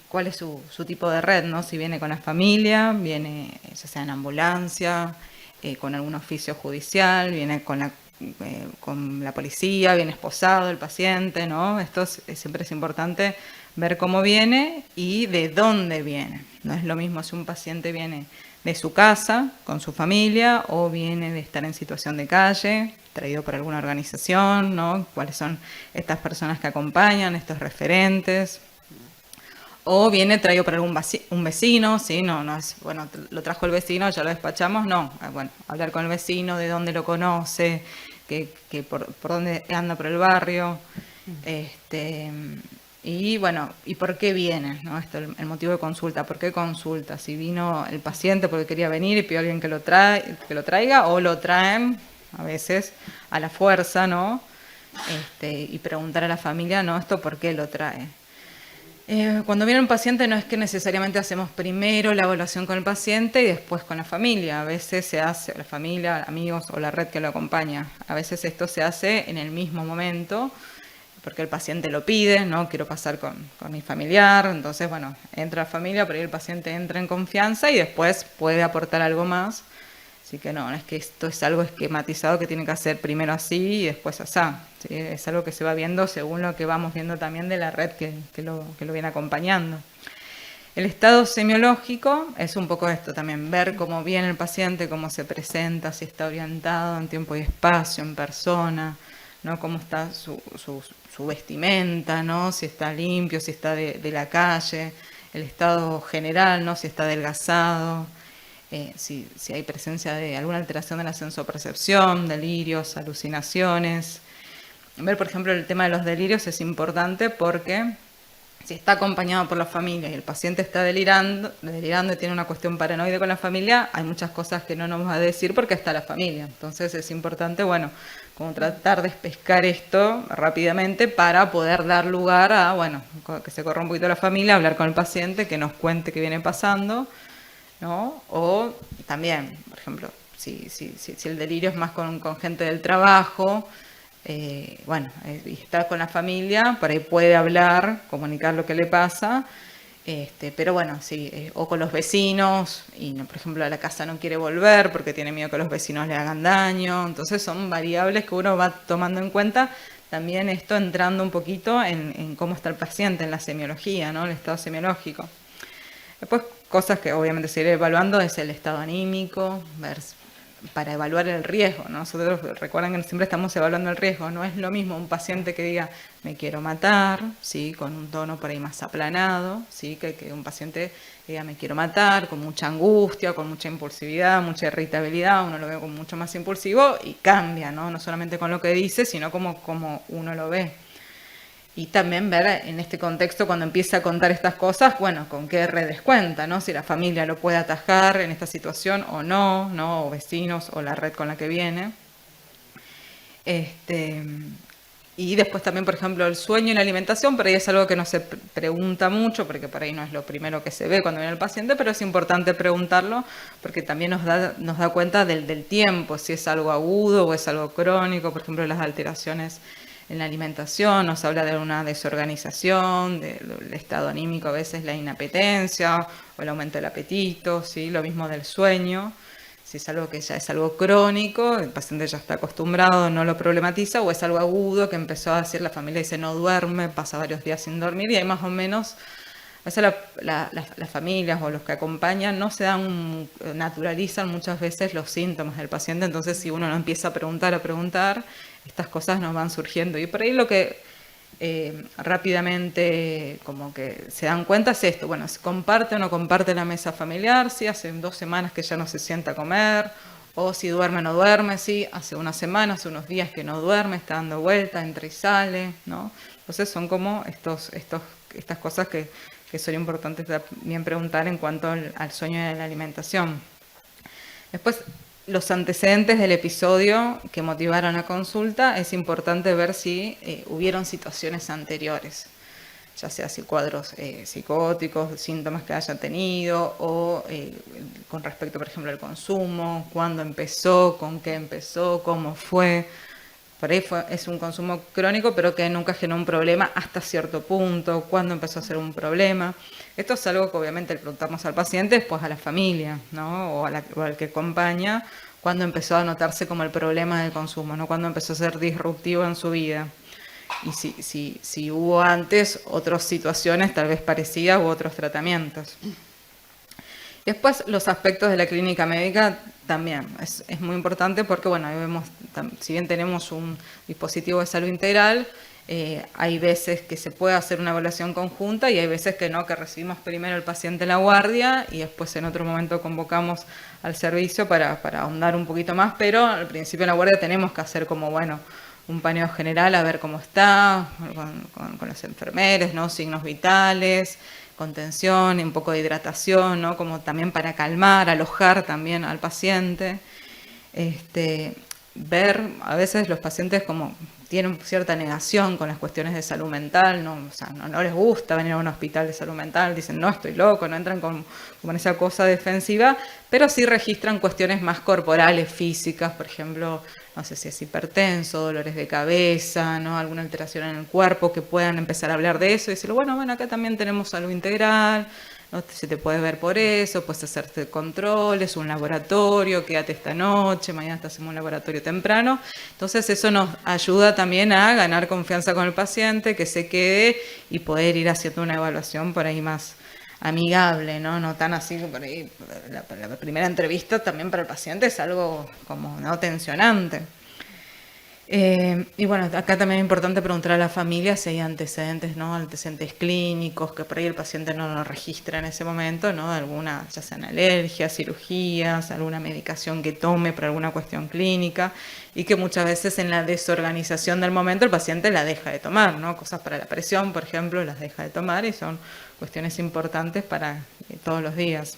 cuál es su tipo de red, ¿no? Si viene con la familia, viene ya sea en ambulancia, con algún oficio judicial, viene con la policía, viene esposado el paciente, ¿no? Siempre es importante ver cómo viene y de dónde viene. No es lo mismo si un paciente viene de su casa, con su familia, o viene de estar en situación de calle, traído por alguna organización, ¿no? ¿Cuáles son estas personas que acompañan, estos referentes? O viene traído por un vecino, ¿sí? No es, bueno, lo trajo el vecino, ya lo despachamos, no. Bueno, hablar con el vecino, de dónde lo conoce, por dónde anda por el barrio, y bueno, ¿y por qué viene? ¿No? El motivo de consulta, ¿por qué consulta? Si vino el paciente porque quería venir y pidió a alguien que lo traiga, o lo traen a veces a la fuerza, ¿no? Y preguntar a la familia, ¿no? ¿Esto por qué lo trae? Cuando viene un paciente no es que necesariamente hacemos primero la evaluación con el paciente y después con la familia. A veces se hace, la familia, amigos o la red que lo acompaña. A veces esto se hace en el mismo momento, porque el paciente lo pide, ¿no? Quiero pasar con mi familiar. Entonces, bueno, entra la familia, pero ahí el paciente entra en confianza y después puede aportar algo más. Así que no es que esto es algo esquematizado que tiene que hacer primero así y después asá. ¿Sí? Es algo que se va viendo según lo que vamos viendo también de la red que lo viene acompañando. El estado semiológico es un poco esto también, ver cómo viene el paciente, cómo se presenta, si está orientado en tiempo y espacio, en persona, ¿no? Cómo está su vestimenta, ¿no? Si está limpio, si está de la calle, el estado general, ¿no? Si está adelgazado. Si hay presencia de alguna alteración de la sensopercepción, delirios, alucinaciones. Ver, por ejemplo, el tema de los delirios es importante porque si está acompañado por la familia y el paciente está delirando y tiene una cuestión paranoide con la familia, hay muchas cosas que no nos va a decir porque está la familia. Entonces es importante, bueno, como tratar de pescar esto rápidamente para poder dar lugar a, bueno, que se corra un poquito la familia, hablar con el paciente, que nos cuente qué viene pasando, ¿no? O también, por ejemplo, si el delirio es más con gente del trabajo, bueno, y está con la familia, por ahí puede hablar, comunicar lo que le pasa, pero bueno, sí, o con los vecinos, y por ejemplo a la casa no quiere volver porque tiene miedo que los vecinos le hagan daño. Entonces son variables que uno va tomando en cuenta. También esto entrando un poquito en cómo está el paciente, en la semiología, ¿no? El estado semiológico. Después, cosas que obviamente se irá evaluando es el estado anímico, para evaluar el riesgo, ¿no? Nosotros recuerden que siempre estamos evaluando el riesgo. No es lo mismo un paciente que diga me quiero matar, ¿sí? Con un tono por ahí más aplanado, ¿sí? Que un paciente diga me quiero matar, con mucha angustia, con mucha impulsividad, mucha irritabilidad. Uno lo ve como mucho más impulsivo y cambia, ¿no? No solamente con lo que dice, sino como uno lo ve. Y también ver en este contexto, cuando empieza a contar estas cosas, bueno, con qué redes cuenta, ¿no? Si la familia lo puede atajar en esta situación o no, ¿no? O vecinos o la red con la que viene. Y después también, por ejemplo, el sueño y la alimentación, por ahí es algo que no se pregunta mucho, porque por ahí no es lo primero que se ve cuando viene el paciente, pero es importante preguntarlo, porque también nos da cuenta del tiempo, si es algo agudo o es algo crónico. Por ejemplo, las alteraciones en la alimentación, nos habla de una desorganización, del estado anímico, a veces la inapetencia o el aumento del apetito, ¿sí? Lo mismo del sueño, si es algo que ya es algo crónico, el paciente ya está acostumbrado, no lo problematiza, o es algo agudo que empezó a decir la familia, dice no duerme, pasa varios días sin dormir, y ahí más o menos, a veces las familias o los que acompañan no naturalizan muchas veces los síntomas del paciente. Entonces si uno no empieza a preguntar, estas cosas nos van surgiendo. Y por ahí lo que rápidamente como que se dan cuenta es esto. Bueno, si comparte o no comparte la mesa familiar, si hace 2 semanas que ya no se sienta a comer, o si duerme o no duerme, si hace una semana, hace unos días que no duerme, está dando vuelta, entra y sale, ¿no? Entonces son como estas cosas que son importantes también preguntar en cuanto al sueño y a la alimentación. Después, los antecedentes del episodio que motivaron la consulta, es importante ver si hubieron situaciones anteriores, ya sea si cuadros psicóticos, síntomas que haya tenido, o con respecto, por ejemplo, al consumo, cuándo empezó, con qué empezó, cómo fue. por ahí es un consumo crónico, pero que nunca generó un problema hasta cierto punto, cuándo empezó a ser un problema. Esto es algo que obviamente le preguntamos al paciente, después a la familia, ¿no? o al que acompaña, cuándo empezó a notarse como el problema del consumo, ¿no? Cuándo empezó a ser disruptivo en su vida. Y si hubo antes otras situaciones tal vez parecidas u otros tratamientos. Después, los aspectos de la clínica médica también es muy importante porque, bueno, ahí vemos, si bien tenemos un dispositivo de salud integral, hay veces que se puede hacer una evaluación conjunta y hay veces que no, que recibimos primero al paciente en la guardia y después en otro momento convocamos al servicio para ahondar un poquito más, pero al principio en la guardia tenemos que hacer como, bueno, un paneo general a ver cómo está, con los enfermeros, ¿no? Signos vitales, contención, un poco de hidratación, ¿no? Como también para calmar, alojar también al paciente. Ver, a veces los pacientes como tienen cierta negación con las cuestiones de salud mental, ¿no? O sea, no les gusta venir a un hospital de salud mental, dicen, no, estoy loco, no entran con esa cosa defensiva, pero sí registran cuestiones más corporales, físicas, por ejemplo, no sé si es hipertenso, dolores de cabeza, ¿no? Alguna alteración en el cuerpo, que puedan empezar a hablar de eso y decir, bueno, acá también tenemos salud integral, ¿no? Se te puede ver por eso, puedes hacerte controles, un laboratorio, quédate esta noche, mañana te hacemos un laboratorio temprano. Entonces eso nos ayuda también a ganar confianza con el paciente, que se quede y poder ir haciendo una evaluación por ahí más amigable, ¿no? No tan así que por ahí la primera entrevista también para el paciente es algo como no tensionante. Y bueno, acá también es importante preguntar a la familia si hay antecedentes, ¿no? Antecedentes clínicos, que por ahí el paciente no lo registra en ese momento, ¿no? Alguna, ya sean alergias, cirugías, alguna medicación que tome por alguna cuestión clínica, y que muchas veces en la desorganización del momento el paciente la deja de tomar, ¿no? Cosas para la presión, por ejemplo, las deja de tomar y son cuestiones importantes para todos los días.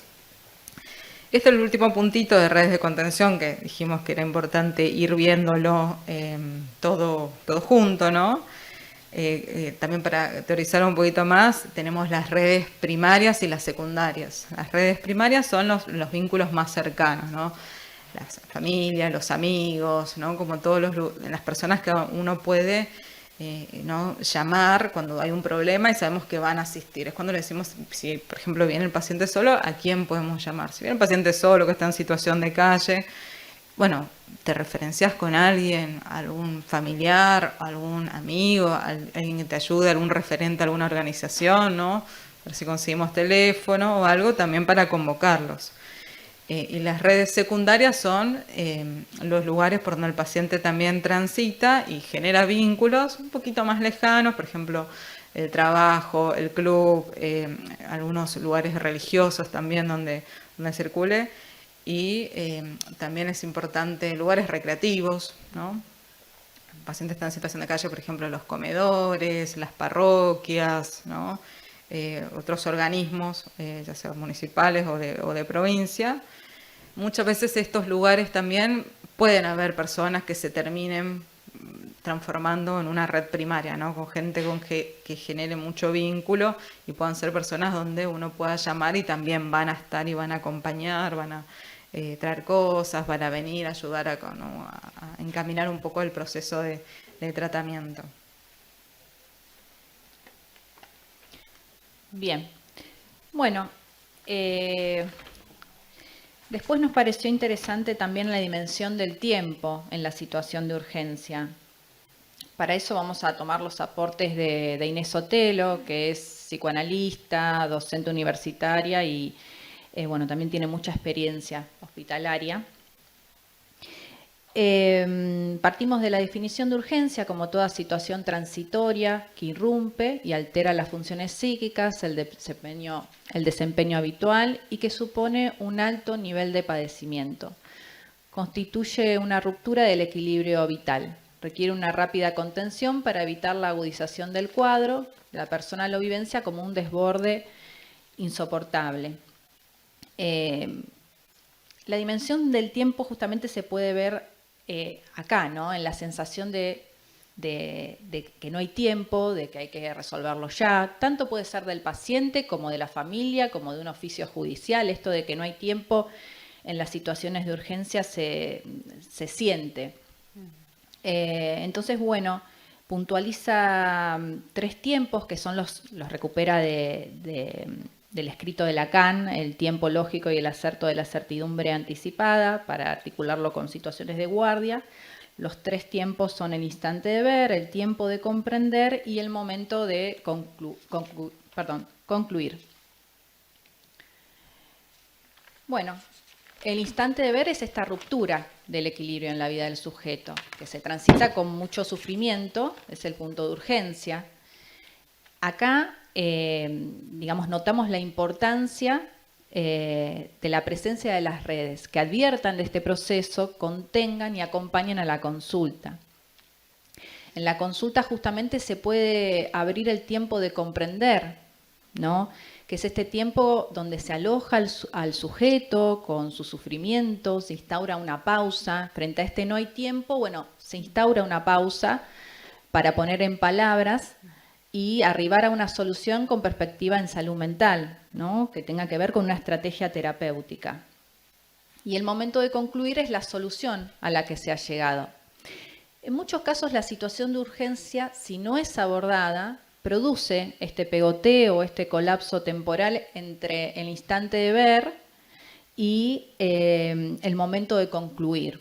Este es el último puntito de redes de contención que dijimos que era importante ir viéndolo todo junto, ¿no? También para teorizar un poquito más, tenemos las redes primarias y las secundarias. Las redes primarias son los vínculos más cercanos, ¿no? Las familias, los amigos, ¿no? Como todas las personas que uno puede ¿no? llamar cuando hay un problema y sabemos que van a asistir. Es cuando le decimos, si por ejemplo viene el paciente solo, ¿a quién podemos llamar? Si viene el paciente solo que está en situación de calle, bueno, te referencias con alguien, algún familiar, algún amigo, alguien que te ayude, algún referente, alguna organización, ¿no? A ver si conseguimos teléfono o algo también para convocarlos. Y las redes secundarias son los lugares por donde el paciente también transita y genera vínculos un poquito más lejanos, por ejemplo, el trabajo, el club, algunos lugares religiosos también donde circule. Y también es importante lugares recreativos, ¿no? El paciente está en situación de calle, por ejemplo, los comedores, las parroquias, ¿no? Otros organismos, ya sean municipales o de provincia. Muchas veces estos lugares también pueden haber personas que se terminen transformando en una red primaria, ¿no? Con gente que genere mucho vínculo y puedan ser personas donde uno pueda llamar y también van a estar y van a acompañar, van a traer cosas, van a venir a ayudar a encaminar un poco el proceso de tratamiento. Bien, bueno, después nos pareció interesante también la dimensión del tiempo en la situación de urgencia. Para eso vamos a tomar los aportes de Inés Sotelo, que es psicoanalista, docente universitaria y bueno, también tiene mucha experiencia hospitalaria. Partimos de la definición de urgencia como toda situación transitoria que irrumpe y altera las funciones psíquicas, el desempeño habitual y que supone un alto nivel de padecimiento. Constituye una ruptura del equilibrio vital. Requiere una rápida contención para evitar la agudización del cuadro. La persona lo vivencia como un desborde insoportable. La dimensión del tiempo justamente se puede ver acá, ¿no? En la sensación de que no hay tiempo, de que hay que resolverlo ya. Tanto puede ser del paciente como de la familia, como de un oficio judicial. Esto de que no hay tiempo en las situaciones de urgencia se siente. Entonces, bueno, puntualiza 3 tiempos que son los recupera del escrito de Lacan, el tiempo lógico y el acerto de la certidumbre anticipada, para articularlo con situaciones de guardia. Los 3 tiempos son el instante de ver, el tiempo de comprender y el momento de concluir. Bueno, el instante de ver es esta ruptura del equilibrio en la vida del sujeto, que se transita con mucho sufrimiento, es el punto de urgencia. Acá, digamos, notamos la importancia de la presencia de las redes, que adviertan de este proceso, contengan y acompañen a la consulta. En la consulta justamente se puede abrir el tiempo de comprender, ¿no? Que es este tiempo donde se aloja al sujeto con su sufrimiento, se instaura una pausa. Frente a este no hay tiempo, bueno, se instaura una pausa para poner en palabras y arribar a una solución con perspectiva en salud mental, ¿no? Que tenga que ver con una estrategia terapéutica. Y el momento de concluir es la solución a la que se ha llegado. En muchos casos la situación de urgencia, si no es abordada, produce este pegoteo, este colapso temporal entre el instante de ver y el momento de concluir.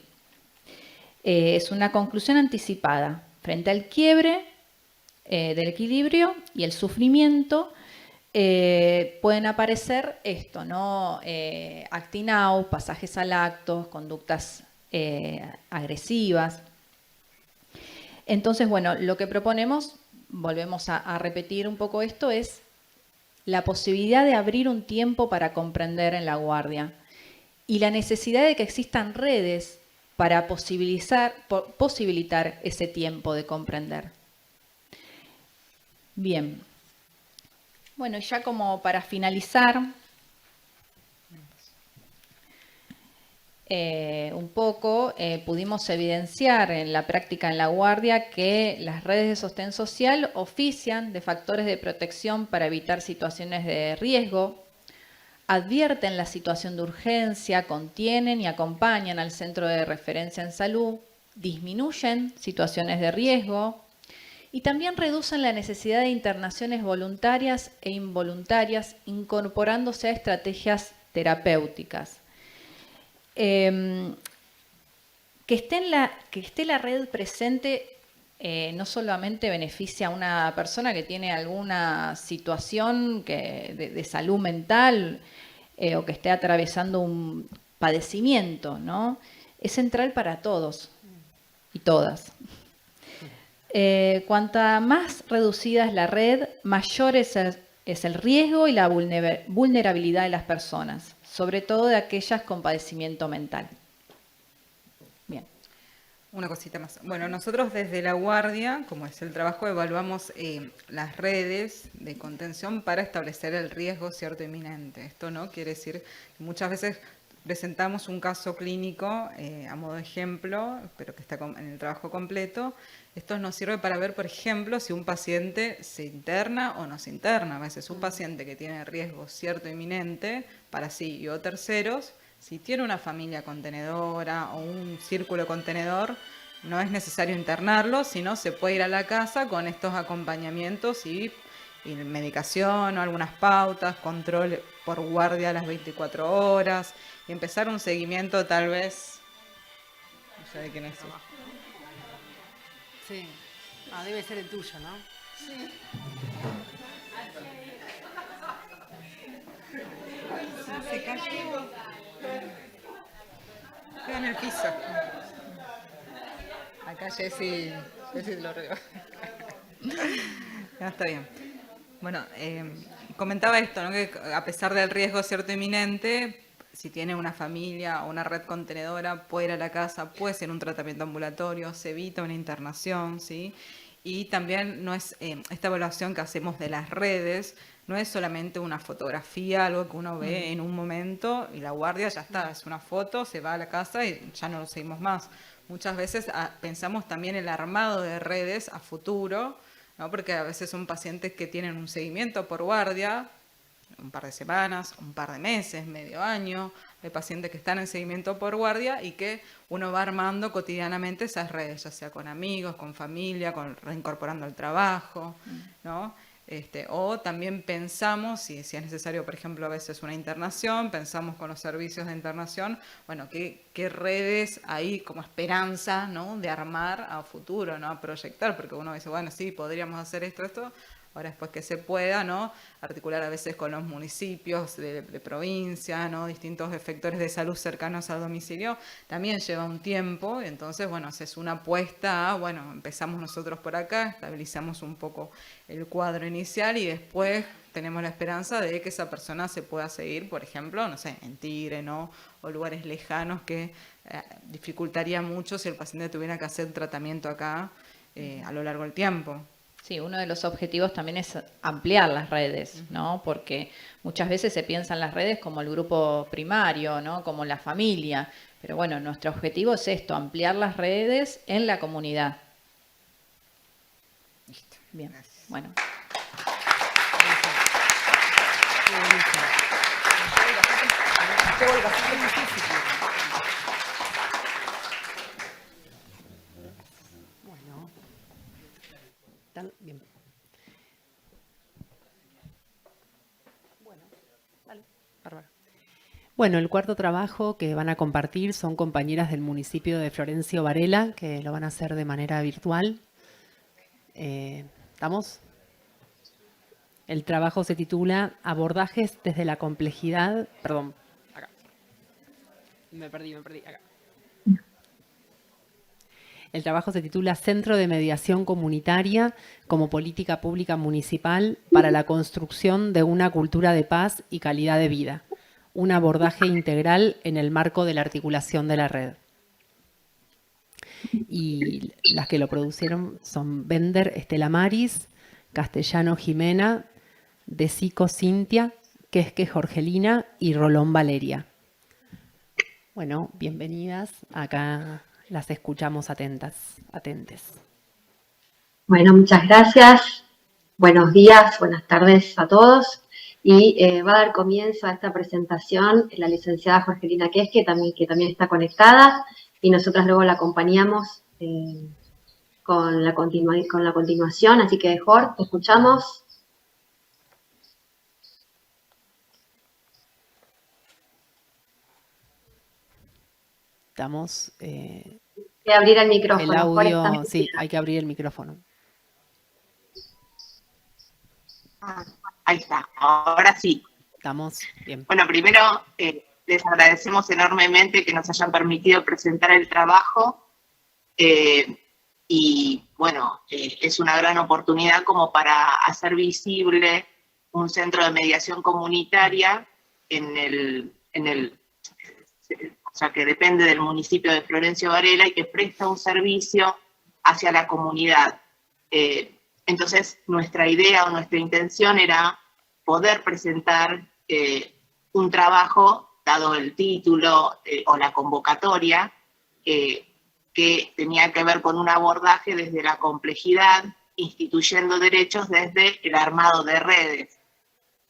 Es una conclusión anticipada. Frente al quiebre del equilibrio y el sufrimiento, pueden aparecer esto, ¿no? Acting out, pasajes al acto, conductas agresivas. Entonces, bueno, lo que proponemos, volvemos a repetir un poco esto, es la posibilidad de abrir un tiempo para comprender en la guardia y la necesidad de que existan redes para posibilitar ese tiempo de comprender. Bien. Bueno, ya como para finalizar, un poco, pudimos evidenciar en la práctica en la guardia que las redes de sostén social ofician de factores de protección para evitar situaciones de riesgo, advierten la situación de urgencia, contienen y acompañan al centro de referencia en salud, disminuyen situaciones de riesgo y también reducen la necesidad de internaciones voluntarias e involuntarias, incorporándose a estrategias terapéuticas. Que esté la red presente no solamente beneficia a una persona que tiene alguna situación de salud mental o que esté atravesando un padecimiento, ¿no? Es central para todos y todas. Cuanta más reducida es la red, mayor es el riesgo y la vulnerabilidad de las personas, sobre todo de aquellas con padecimiento mental. Bien. Una cosita más. Bueno, nosotros desde la guardia, como es el trabajo, evaluamos las redes de contención para establecer el riesgo cierto inminente. Esto no quiere decir que muchas veces presentamos un caso clínico a modo de ejemplo, pero que está en el trabajo completo. Esto nos sirve para ver, por ejemplo, si un paciente se interna o no se interna. A veces un paciente que tiene riesgo cierto inminente para sí y o terceros, si tiene una familia contenedora o un círculo contenedor, no es necesario internarlo, sino se puede ir a la casa con estos acompañamientos y medicación o algunas pautas, control por guardia a las 24 horas y empezar un seguimiento tal vez, no sé de quién es. Sí. Ah, debe ser el tuyo, ¿no? Sí. Se cayó. Queda en el piso. Acá Jessy lo rió. No, está bien. Bueno, comentaba esto, ¿no? Que a pesar del riesgo cierto inminente, si tiene una familia o una red contenedora, puede ir a la casa, puede ser un tratamiento ambulatorio, se evita una internación, ¿sí? Y también no es esta evaluación que hacemos de las redes, no es solamente una fotografía, algo que uno ve en un momento y la guardia ya está, es una foto, se va a la casa y ya no lo seguimos más. Muchas veces pensamos también el armado de redes a futuro, ¿no? Porque a veces son pacientes que tienen un seguimiento por guardia, un par de semanas, un par de meses, medio año, pacientes que están en seguimiento por guardia y que uno va armando cotidianamente esas redes, ya sea con amigos, con familia, reincorporando al trabajo, ¿no? O también pensamos, si es necesario, por ejemplo, a veces una internación, pensamos con los servicios de internación, bueno, qué redes hay como esperanza, ¿no?, de armar a futuro, ¿no?, a proyectar, porque uno dice, bueno, sí, podríamos hacer esto, ahora después que se pueda, ¿no?, articular a veces con los municipios de provincia, ¿no?, distintos efectores de salud cercanos al domicilio, también lleva un tiempo, entonces, bueno, es una apuesta a, bueno, empezamos nosotros por acá, estabilizamos un poco el cuadro inicial y después tenemos la esperanza de que esa persona se pueda seguir, por ejemplo, no sé, en Tigre, ¿no?, o lugares lejanos que dificultaría mucho si el paciente tuviera que hacer tratamiento acá a lo largo del tiempo. Sí, uno de los objetivos también es ampliar las redes, ¿no? Porque muchas veces se piensa en las redes como el grupo primario, ¿no?, como la familia. Pero bueno, nuestro objetivo es esto, ampliar las redes en la comunidad. Listo. Bien, Gracias. bueno. Bien. Bueno, el cuarto trabajo que van a compartir son compañeras del municipio de Florencio Varela, que lo van a hacer de manera virtual. ¿Estamos? El trabajo se titula Abordajes desde la complejidad. Perdón, acá. Me perdí, acá. El trabajo se titula Centro de Mediación Comunitaria como Política Pública Municipal para la construcción de una cultura de paz y calidad de vida. Un abordaje integral en el marco de la articulación de la red. Y las que lo producieron son Bender Estela Maris, Castellano Jimena, De Sico Cintia, Quesque Jorgelina y Rolón Valeria. Bueno, bienvenidas. Acá las escuchamos atentes. Bueno, muchas gracias. Buenos días, buenas tardes a todos. Y va a dar comienzo a esta presentación la licenciada Jorgelina Quesque, que también está conectada, y nosotras luego la acompañamos con la continuación. Así que, Jorge, te escuchamos. Estamos... Hay que abrir el micrófono. El audio, sí, hay que abrir el micrófono. Ahí está, ahora sí. Estamos bien. Bueno, primero les agradecemos enormemente que nos hayan permitido presentar el trabajo y bueno, es una gran oportunidad como para hacer visible un centro de mediación comunitaria o sea, que depende del municipio de Florencio Varela y que presta un servicio hacia la comunidad. Entonces, nuestra idea o nuestra intención era poder presentar un trabajo, dado el título o la convocatoria, que tenía que ver con un abordaje desde la complejidad, instituyendo derechos desde el armado de redes.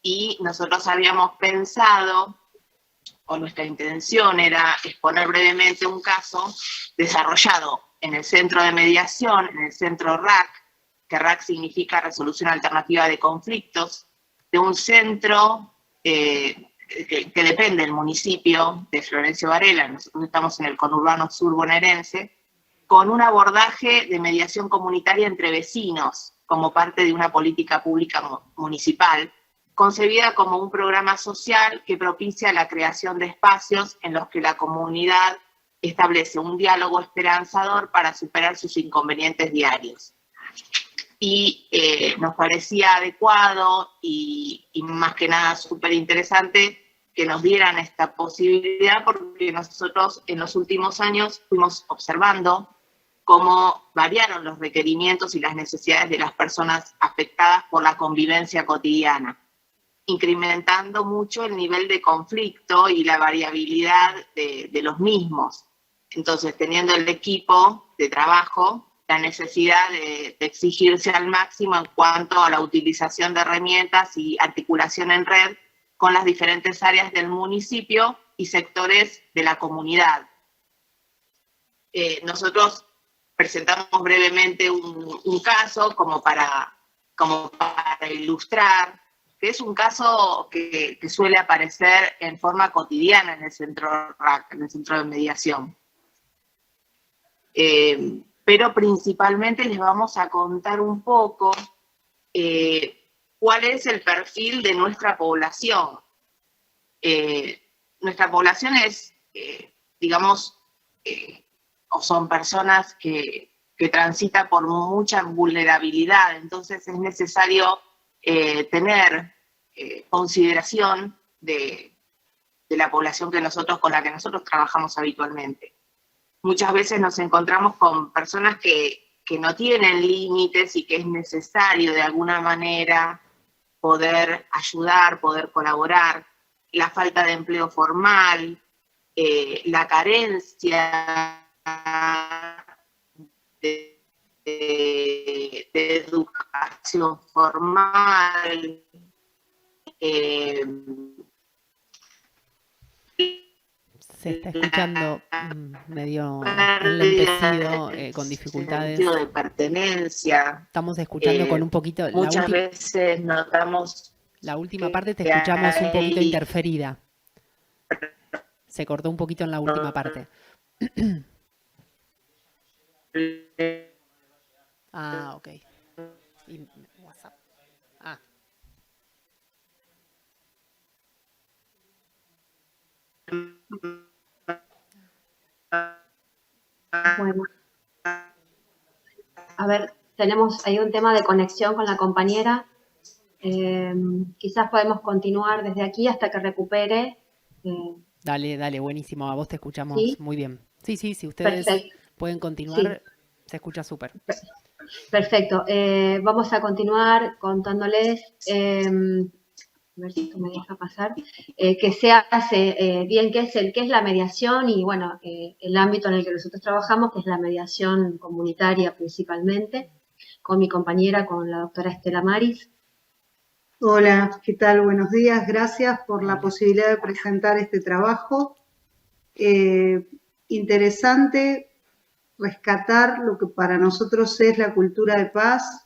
Y nosotros habíamos pensado, o nuestra intención era exponer brevemente un caso desarrollado en el Centro de Mediación, en el Centro RAC, que RAC significa Resolución Alternativa de Conflictos, de un centro que depende del municipio de Florencio Varela. Nosotros estamos en el conurbano sur bonaerense, con un abordaje de mediación comunitaria entre vecinos, como parte de una política pública municipal, concebida como un programa social que propicia la creación de espacios en los que la comunidad establece un diálogo esperanzador para superar sus inconvenientes diarios. Y nos parecía adecuado y más que nada súper interesante que nos dieran esta posibilidad, porque nosotros en los últimos años fuimos observando cómo variaron los requerimientos y las necesidades de las personas afectadas por la convivencia cotidiana, incrementando mucho el nivel de conflicto y la variabilidad de los mismos. Entonces, teniendo el equipo de trabajo, la necesidad de exigirse al máximo en cuanto a la utilización de herramientas y articulación en red con las diferentes áreas del municipio y sectores de la comunidad. Nosotros presentamos brevemente un caso como para ilustrar, que es un caso que suele aparecer en forma cotidiana en el centro RAC, en el centro de mediación. Pero principalmente les vamos a contar un poco cuál es el perfil de nuestra población. Nuestra población es, digamos, o son personas que transitan por mucha vulnerabilidad, entonces es necesario tener consideración de la población con la que nosotros trabajamos habitualmente. Muchas veces nos encontramos con personas que no tienen límites y que es necesario de alguna manera poder ayudar, poder colaborar. La falta de empleo formal, la carencia de educación formal, Se está escuchando medio enlentecido, con dificultades. Sentido de pertenencia. Estamos escuchando con un poquito. Muchas veces notamos. La última parte te escuchamos un poquito interferida. Se cortó un poquito en la última parte. Ah, ok. Y WhatsApp. Ah. Bueno. A ver, tenemos ahí un tema de conexión con la compañera. Quizás podemos continuar desde aquí hasta que recupere. Dale, buenísimo. A vos te escuchamos ¿Sí? muy bien. Sí, si ustedes pueden continuar, sí. Se escucha súper. Perfecto. Vamos a continuar contándoles, a ver si esto me deja pasar, que se hace bien qué es la mediación y, bueno, el ámbito en el que nosotros trabajamos, que es la mediación comunitaria principalmente, con mi compañera, con la doctora Estela Maris. Hola, ¿qué tal? Buenos días. Gracias por la posibilidad de presentar este trabajo. Interesante rescatar lo que para nosotros es la cultura de paz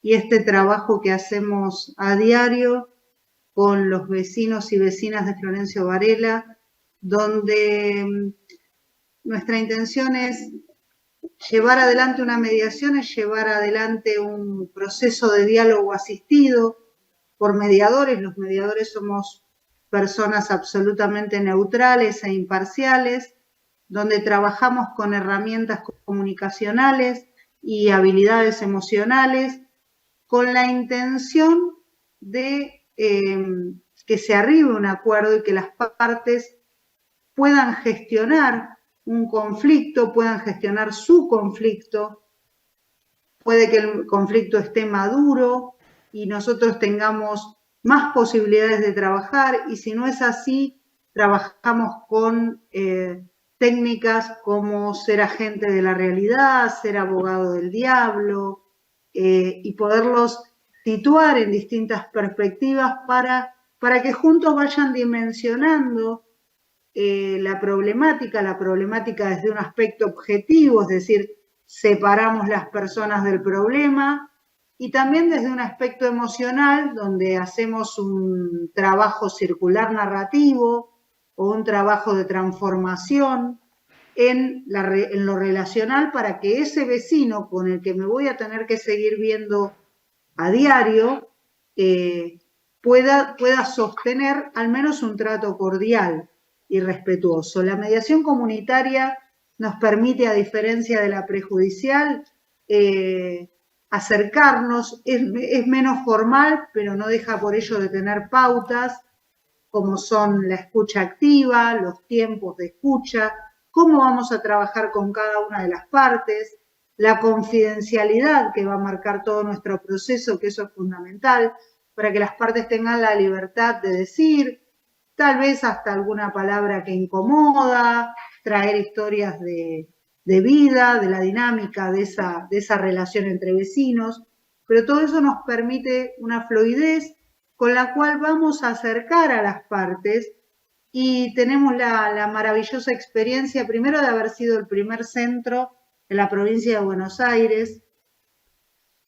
y este trabajo que hacemos a diario con los vecinos y vecinas de Florencio Varela, donde nuestra intención es llevar adelante una mediación, es llevar adelante un proceso de diálogo asistido por mediadores. Los mediadores somos personas absolutamente neutrales e imparciales, donde trabajamos con herramientas comunicacionales y habilidades emocionales, con la intención de que se arribe a un acuerdo y que las partes puedan gestionar un conflicto, puedan gestionar su conflicto. Puede que el conflicto esté maduro y nosotros tengamos más posibilidades de trabajar, y si no es así, trabajamos con técnicas como ser agente de la realidad, ser abogado del diablo, y poderlos situar en distintas perspectivas para que juntos vayan dimensionando la problemática desde un aspecto objetivo, es decir, separamos las personas del problema, y también desde un aspecto emocional, donde hacemos un trabajo circular narrativo o un trabajo de transformación en lo relacional, para que ese vecino con el que me voy a tener que seguir viendo a diario pueda sostener al menos un trato cordial y respetuoso. La mediación comunitaria nos permite, a diferencia de la prejudicial, acercarnos, es menos formal, pero no deja por ello de tener pautas, como son la escucha activa, los tiempos de escucha, cómo vamos a trabajar con cada una de las partes, la confidencialidad que va a marcar todo nuestro proceso, que eso es fundamental, para que las partes tengan la libertad de decir, tal vez hasta alguna palabra que incomoda, traer historias de vida, de la dinámica de esa relación entre vecinos, pero todo eso nos permite una fluidez con la cual vamos a acercar a las partes y tenemos la maravillosa experiencia, primero de haber sido el primer centro en la provincia de Buenos Aires,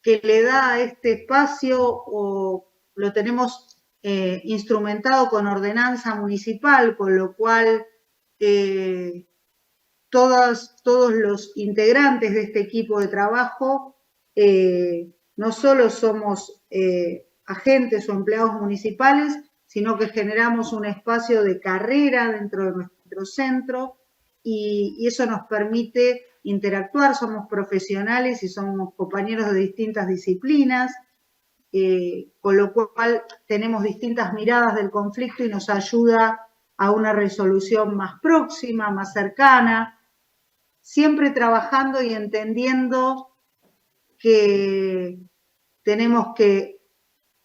que le da a este espacio, o lo tenemos instrumentado con ordenanza municipal, con lo cual todos los integrantes de este equipo de trabajo no solo somos agentes o empleados municipales, sino que generamos un espacio de carrera dentro de nuestro centro y eso nos permite interactuar, somos profesionales y somos compañeros de distintas disciplinas, con lo cual tenemos distintas miradas del conflicto y nos ayuda a una resolución más próxima, más cercana, siempre trabajando y entendiendo que tenemos que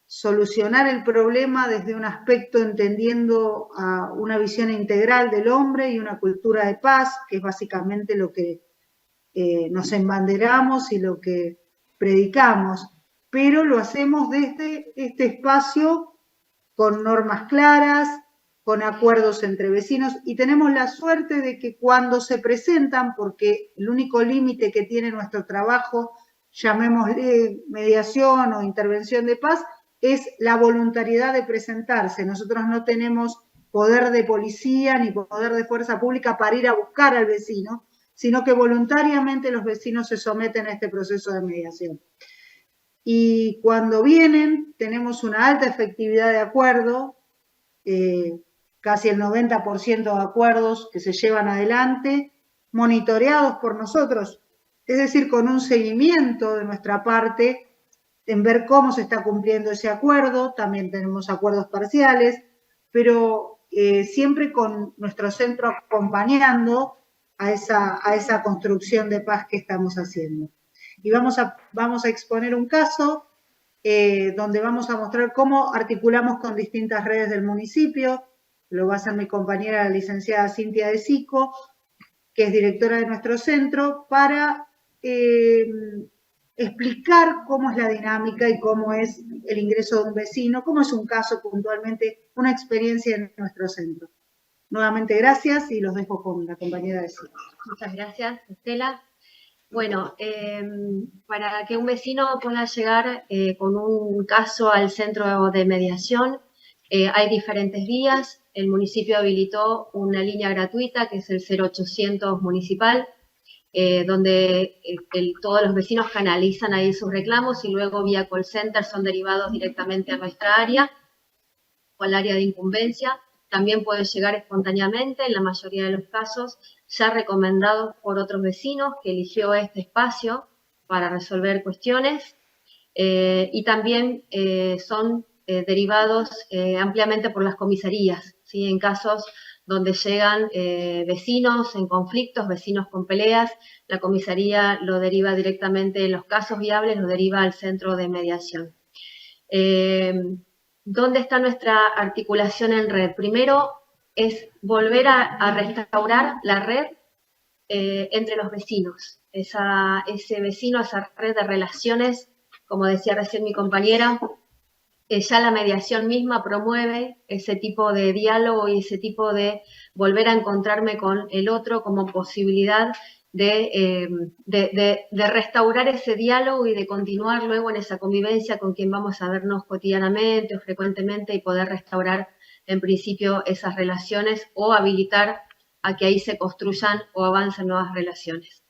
solucionar el problema desde un aspecto entendiendo a una visión integral del hombre y una cultura de paz, que es básicamente lo que nos embanderamos y lo que predicamos, pero lo hacemos desde este espacio con normas claras, con acuerdos entre vecinos, y tenemos la suerte de que cuando se presentan, porque el único límite que tiene nuestro trabajo, llamémosle mediación o intervención de paz, es la voluntariedad de presentarse. Nosotros no tenemos poder de policía ni poder de fuerza pública para ir a buscar al vecino, sino que voluntariamente los vecinos se someten a este proceso de mediación. Y cuando vienen, tenemos una alta efectividad de acuerdo, casi el 90% de acuerdos que se llevan adelante, monitoreados por nosotros, es decir, con un seguimiento de nuestra parte en ver cómo se está cumpliendo ese acuerdo. También tenemos acuerdos parciales, pero siempre con nuestro centro acompañando a esa construcción de paz que estamos haciendo. Y vamos a exponer un caso donde vamos a mostrar cómo articulamos con distintas redes del municipio. Lo va a hacer mi compañera, la licenciada Cintia de Sico, que es directora de nuestro centro, para explicar cómo es la dinámica y cómo es el ingreso de un vecino, cómo es un caso puntualmente, una experiencia en nuestro centro. Nuevamente gracias y los dejo con la compañera de Sico. Muchas gracias, Estela. Bueno, para que un vecino pueda llegar con un caso al centro de mediación, hay diferentes vías. El municipio habilitó una línea gratuita, que es el 0800 municipal, donde todos los vecinos canalizan ahí sus reclamos y luego vía call center son derivados directamente a nuestra área o al área de incumbencia. También puede llegar espontáneamente, en la mayoría de los casos, ya recomendados por otros vecinos que eligió este espacio para resolver cuestiones, y también son derivados ampliamente por las comisarías, ¿sí? En casos donde llegan vecinos en conflictos, vecinos con peleas, la comisaría lo deriva directamente, en los casos viables, lo deriva al centro de mediación. ¿Dónde está nuestra articulación en red? Primero es volver a restaurar la red entre los vecinos, ese vecino, esa red de relaciones, como decía recién mi compañera, ya la mediación misma promueve ese tipo de diálogo y ese tipo de volver a encontrarme con el otro como posibilidad de restaurar ese diálogo y de continuar luego en esa convivencia con quien vamos a vernos cotidianamente o frecuentemente y poder restaurar en principio esas relaciones o habilitar a que ahí se construyan o avancen nuevas relaciones.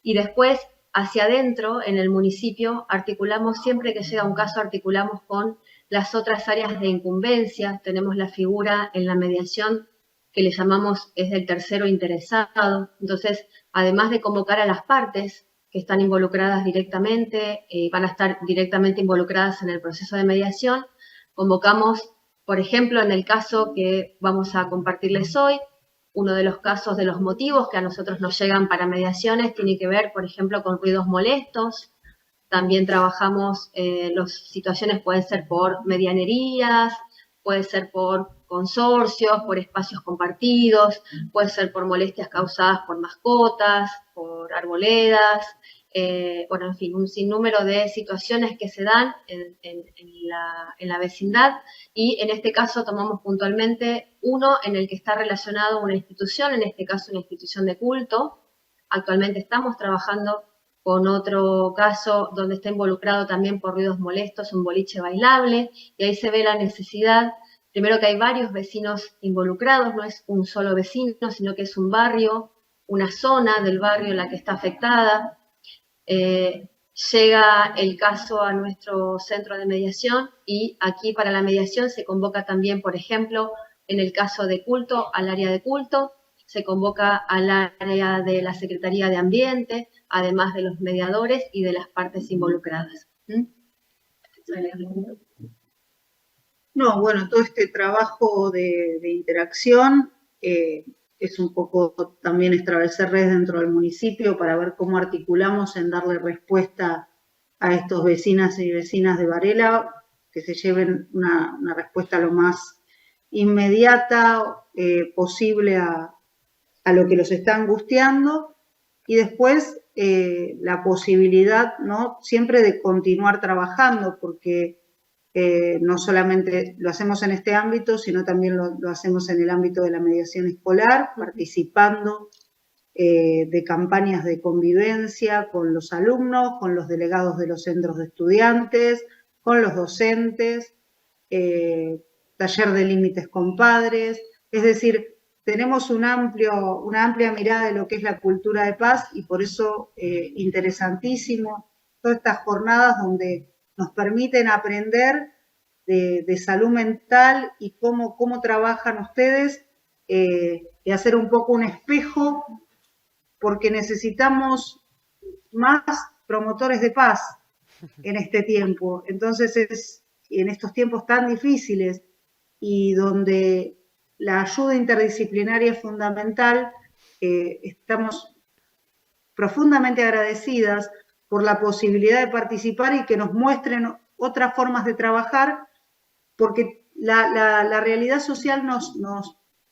Y después, hacia adentro, en el municipio, articulamos, siempre que llega un caso, articulamos con las otras áreas de incumbencia. Tenemos la figura en la mediación que le llamamos es del tercero interesado. Entonces, además de convocar a las partes que están involucradas directamente, van a estar directamente involucradas en el proceso de mediación, convocamos, por ejemplo, en el caso que vamos a compartirles hoy, uno de los casos de los motivos que a nosotros nos llegan para mediaciones tiene que ver, por ejemplo, con ruidos molestos. También trabajamos, las situaciones pueden ser por medianerías, puede ser por consorcios, por espacios compartidos, puede ser por molestias causadas por mascotas, por arboledas, bueno, en fin, un sinnúmero de situaciones que se dan en la vecindad, y en este caso tomamos puntualmente uno en el que está relacionado una institución, en este caso una institución de culto. Actualmente estamos trabajando con otro caso donde está involucrado también por ruidos molestos un boliche bailable, y ahí se ve la necesidad, primero que hay varios vecinos involucrados, no es un solo vecino, sino que es un barrio, una zona del barrio la que está afectada. Llega el caso a nuestro centro de mediación, y aquí para la mediación se convoca también, por ejemplo, en el caso de culto, al área de culto, se convoca al área de la Secretaría de Ambiente, además de los mediadores y de las partes involucradas. No, bueno, todo este trabajo de interacción es un poco también establecer redes dentro del municipio para ver cómo articulamos en darle respuesta a estos vecinas y vecinas de Varela, que se lleven una respuesta lo más inmediata posible a lo que los está angustiando, y después la posibilidad, ¿no?, siempre de continuar trabajando, porque no solamente lo hacemos en este ámbito, sino también lo hacemos en el ámbito de la mediación escolar, participando de campañas de convivencia con los alumnos, con los delegados de los centros de estudiantes, con los docentes, taller de límites con padres. Es decir, tenemos una amplia mirada de lo que es la cultura de paz, y por eso interesantísimo todas estas jornadas donde nos permiten aprender de salud mental y cómo trabajan ustedes, y hacer un poco un espejo, porque necesitamos más promotores de paz en este tiempo. Entonces, en estos tiempos tan difíciles y donde la ayuda interdisciplinaria es fundamental, estamos profundamente agradecidas por la posibilidad de participar y que nos muestren otras formas de trabajar, porque la realidad social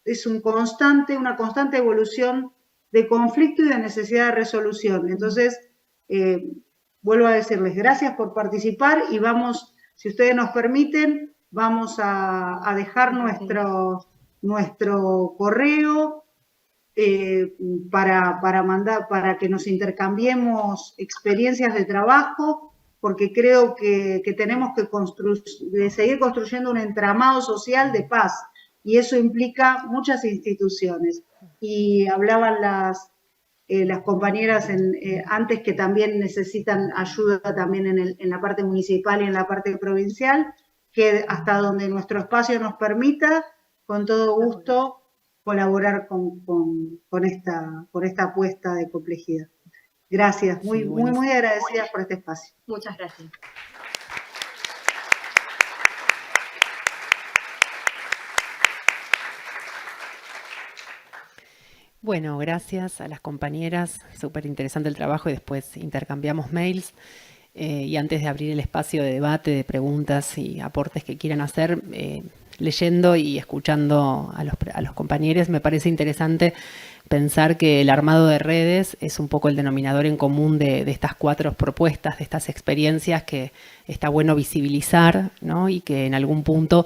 es una constante evolución de conflicto y de necesidad de resolución. Entonces, vuelvo a decirles gracias por participar, y vamos, si ustedes nos permiten, vamos a dejar nuestro correo para que nos intercambiemos experiencias de trabajo, porque creo que tenemos que seguir construyendo un entramado social de paz, y eso implica muchas instituciones. Y hablaban las compañeras antes que también necesitan ayuda también en la parte municipal y en la parte provincial, que hasta donde nuestro espacio nos permita, con todo gusto colaborar con esta apuesta de complejidad. Gracias, muy agradecidas por este espacio. Muchas gracias. Bueno, gracias a las compañeras, súper interesante el trabajo, y después intercambiamos mails. Y antes de abrir el espacio de debate, de preguntas y aportes que quieran hacer, leyendo y escuchando a los compañeros, me parece interesante pensar que el armado de redes es un poco el denominador en común de estas 4 propuestas, de estas experiencias que está bueno visibilizar, ¿no? Y que en algún punto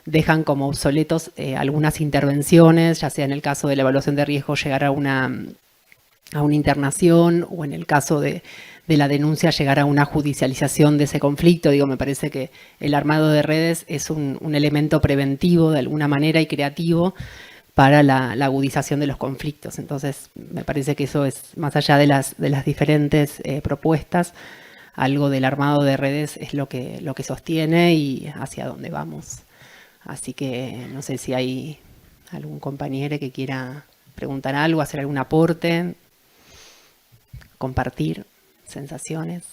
dejan como obsoletos algunas intervenciones, ya sea en el caso de la evaluación de riesgo llegar a una internación, o en el caso de la denuncia llegar a una judicialización de ese conflicto. Digo, me parece que el armado de redes es un elemento preventivo de alguna manera y creativo para la agudización de los conflictos. Entonces, me parece que eso es, más allá de las diferentes propuestas, algo del armado de redes es lo que sostiene y hacia dónde vamos. Así que no sé si hay algún compañero que quiera preguntar algo, hacer algún aporte, compartir sensaciones.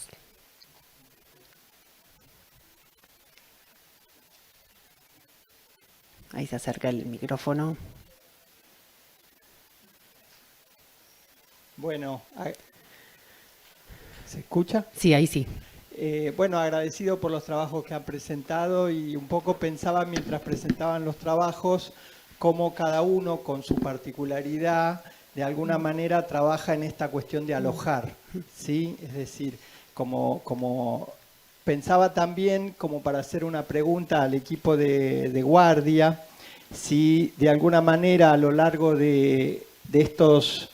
Ahí se acerca el micrófono. Bueno, ¿se escucha? Sí, ahí sí. Bueno, agradecido por los trabajos que han presentado, y un poco pensaba mientras presentaban los trabajos cómo cada uno con su particularidad de alguna manera trabaja en esta cuestión de alojar, ¿sí? Es decir, como pensaba también, como para hacer una pregunta al equipo de guardia, si de alguna manera a lo largo de estos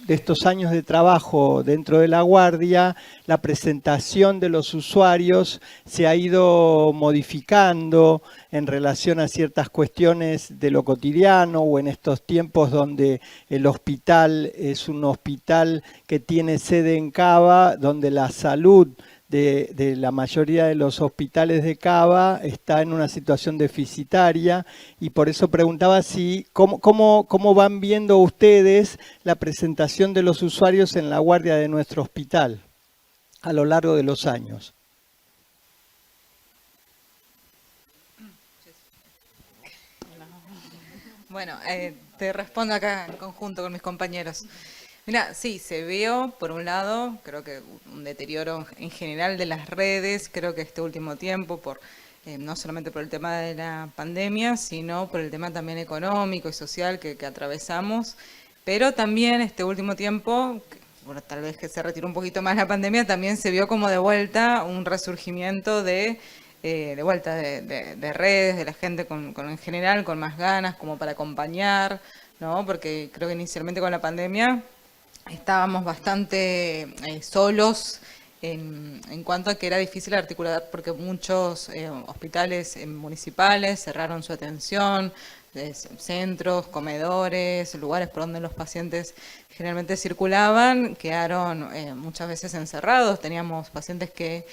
años de trabajo dentro de la guardia, la presentación de los usuarios se ha ido modificando en relación a ciertas cuestiones de lo cotidiano, o en estos tiempos donde el hospital es un hospital que tiene sede en Cava, donde la salud de la mayoría de los hospitales de Cava está en una situación deficitaria, y por eso preguntaba si cómo van viendo ustedes la presentación de los usuarios en la guardia de nuestro hospital a lo largo de los años. Bueno, te respondo acá en conjunto con mis compañeros. Mira, sí, se vio, por un lado, creo que un deterioro en general de las redes, creo que este último tiempo, no solamente por el tema de la pandemia, sino por el tema también económico y social que atravesamos, pero también este último tiempo, bueno, tal vez que se retiró un poquito más la pandemia, también se vio como de vuelta un resurgimiento de redes, de la gente en general, con más ganas, como para acompañar, ¿no? Porque creo que inicialmente con la pandemia estábamos bastante solos en cuanto a que era difícil articular, porque muchos hospitales municipales cerraron su atención, centros, comedores, lugares por donde los pacientes generalmente circulaban, quedaron muchas veces encerrados. Teníamos pacientes que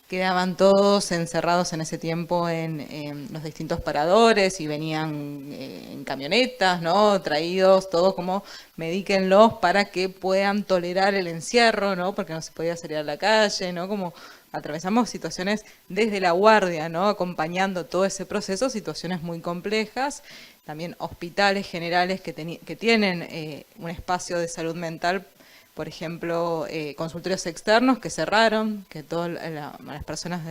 quedaban todos encerrados en ese tiempo en los distintos paradores y venían en camionetas, ¿no? Traídos, todo como medíquenlos para que puedan tolerar el encierro, ¿no? Porque no se podía salir a la calle, ¿no? Como atravesamos situaciones desde la guardia, ¿no? Acompañando todo ese proceso, situaciones muy complejas. También hospitales generales que tienen un espacio de salud mental, por ejemplo, consultorios externos que cerraron, que todas las personas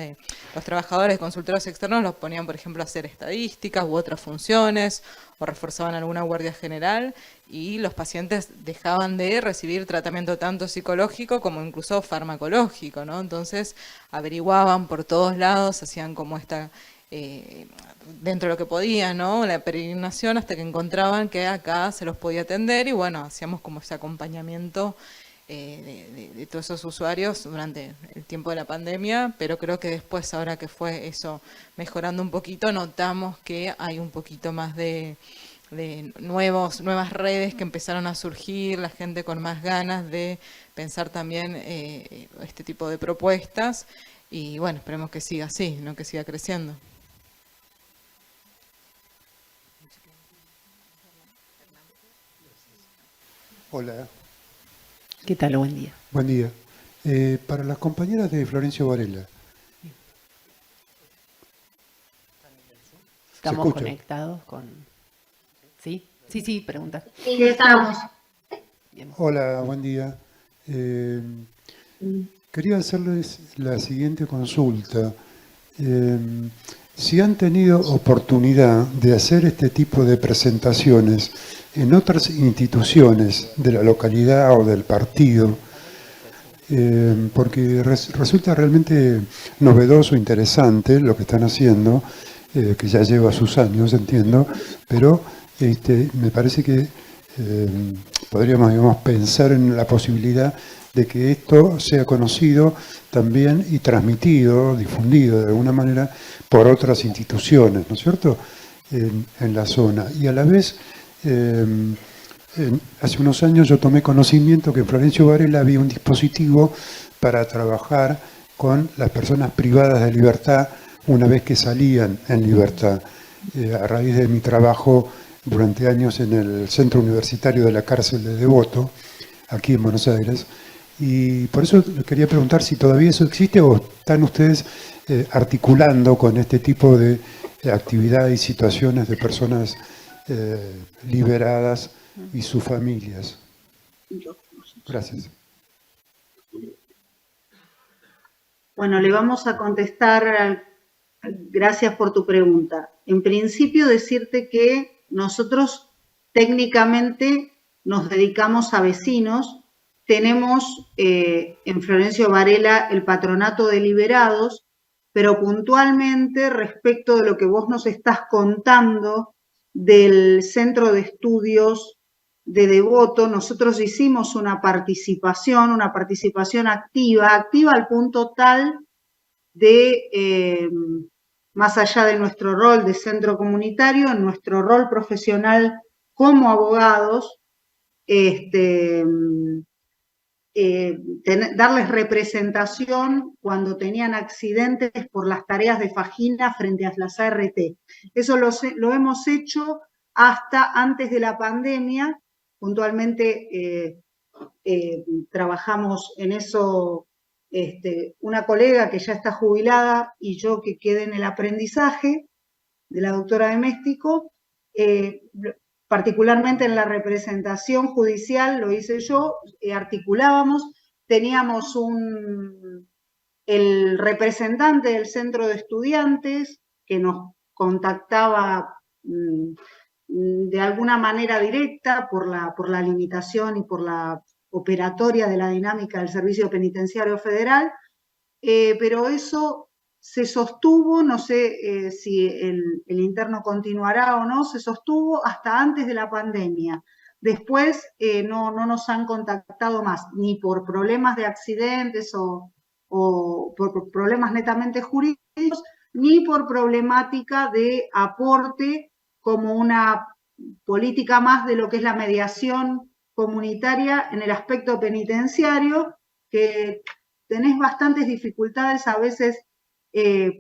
los trabajadores de consultorios externos los ponían, por ejemplo, a hacer estadísticas u otras funciones, o reforzaban alguna guardia general, y los pacientes dejaban de recibir tratamiento tanto psicológico como incluso farmacológico, ¿no? Entonces averiguaban por todos lados, hacían como dentro de lo que podían, ¿no? La peregrinación, hasta que encontraban que acá se los podía atender, y bueno, hacíamos como ese acompañamiento de todos esos usuarios durante el tiempo de la pandemia, pero creo que después, ahora que fue eso mejorando un poquito, notamos que hay un poquito más de nuevas redes que empezaron a surgir, la gente con más ganas de pensar también este tipo de propuestas, y bueno, esperemos que siga así, ¿no? Que siga creciendo. Hola. ¿Qué tal? Buen día. Buen día. Para las compañeras de Florencio Varela. Estamos conectados con... ¿Sí? Sí, pregunta. Sí, estamos. Bien. Hola, buen día. Quería hacerles la siguiente consulta. Si han tenido oportunidad de hacer este tipo de presentaciones en otras instituciones de la localidad o del partido, porque resulta realmente novedoso, interesante lo que están haciendo, que ya lleva sus años, entiendo, pero me parece que podríamos, digamos, pensar en la posibilidad de que esto sea conocido también y transmitido, difundido de alguna manera por otras instituciones, ¿no es cierto?, en la zona. Y a la vez, hace unos años yo tomé conocimiento que en Florencio Varela había un dispositivo para trabajar con las personas privadas de libertad una vez que salían en libertad. A raíz de mi trabajo durante años en el Centro Universitario de la Cárcel de Devoto, aquí en Buenos Aires, y por eso quería preguntar si todavía eso existe o están ustedes articulando con este tipo de actividad y situaciones de personas liberadas y sus familias. Gracias. Bueno, le vamos a contestar, gracias por tu pregunta. En principio, decirte que nosotros técnicamente nos dedicamos a vecinos. Tenemos en Florencio Varela el Patronato de Liberados, pero puntualmente respecto de lo que vos nos estás contando del Centro de Estudios de Devoto, nosotros hicimos una participación activa al punto tal de, más allá de nuestro rol de centro comunitario, en nuestro rol profesional como abogados, darles representación cuando tenían accidentes por las tareas de Fagina frente a las ART. Eso lo hemos hecho hasta antes de la pandemia. Puntualmente trabajamos en eso una colega que ya está jubilada y yo que quedé en el aprendizaje de la doctora de Méstico. Particularmente en la representación judicial, lo hice yo, articulábamos, teníamos el representante del centro de estudiantes que nos contactaba de alguna manera directa por la limitación y por la operatoria de la dinámica del Servicio Penitenciario Federal, pero eso se sostuvo, no sé si el interno continuará o no, se sostuvo hasta antes de la pandemia. Después no nos han contactado más, ni por problemas de accidentes o por problemas netamente jurídicos, ni por problemática de aporte como una política más de lo que es la mediación comunitaria en el aspecto penitenciario, que tenés bastantes dificultades a veces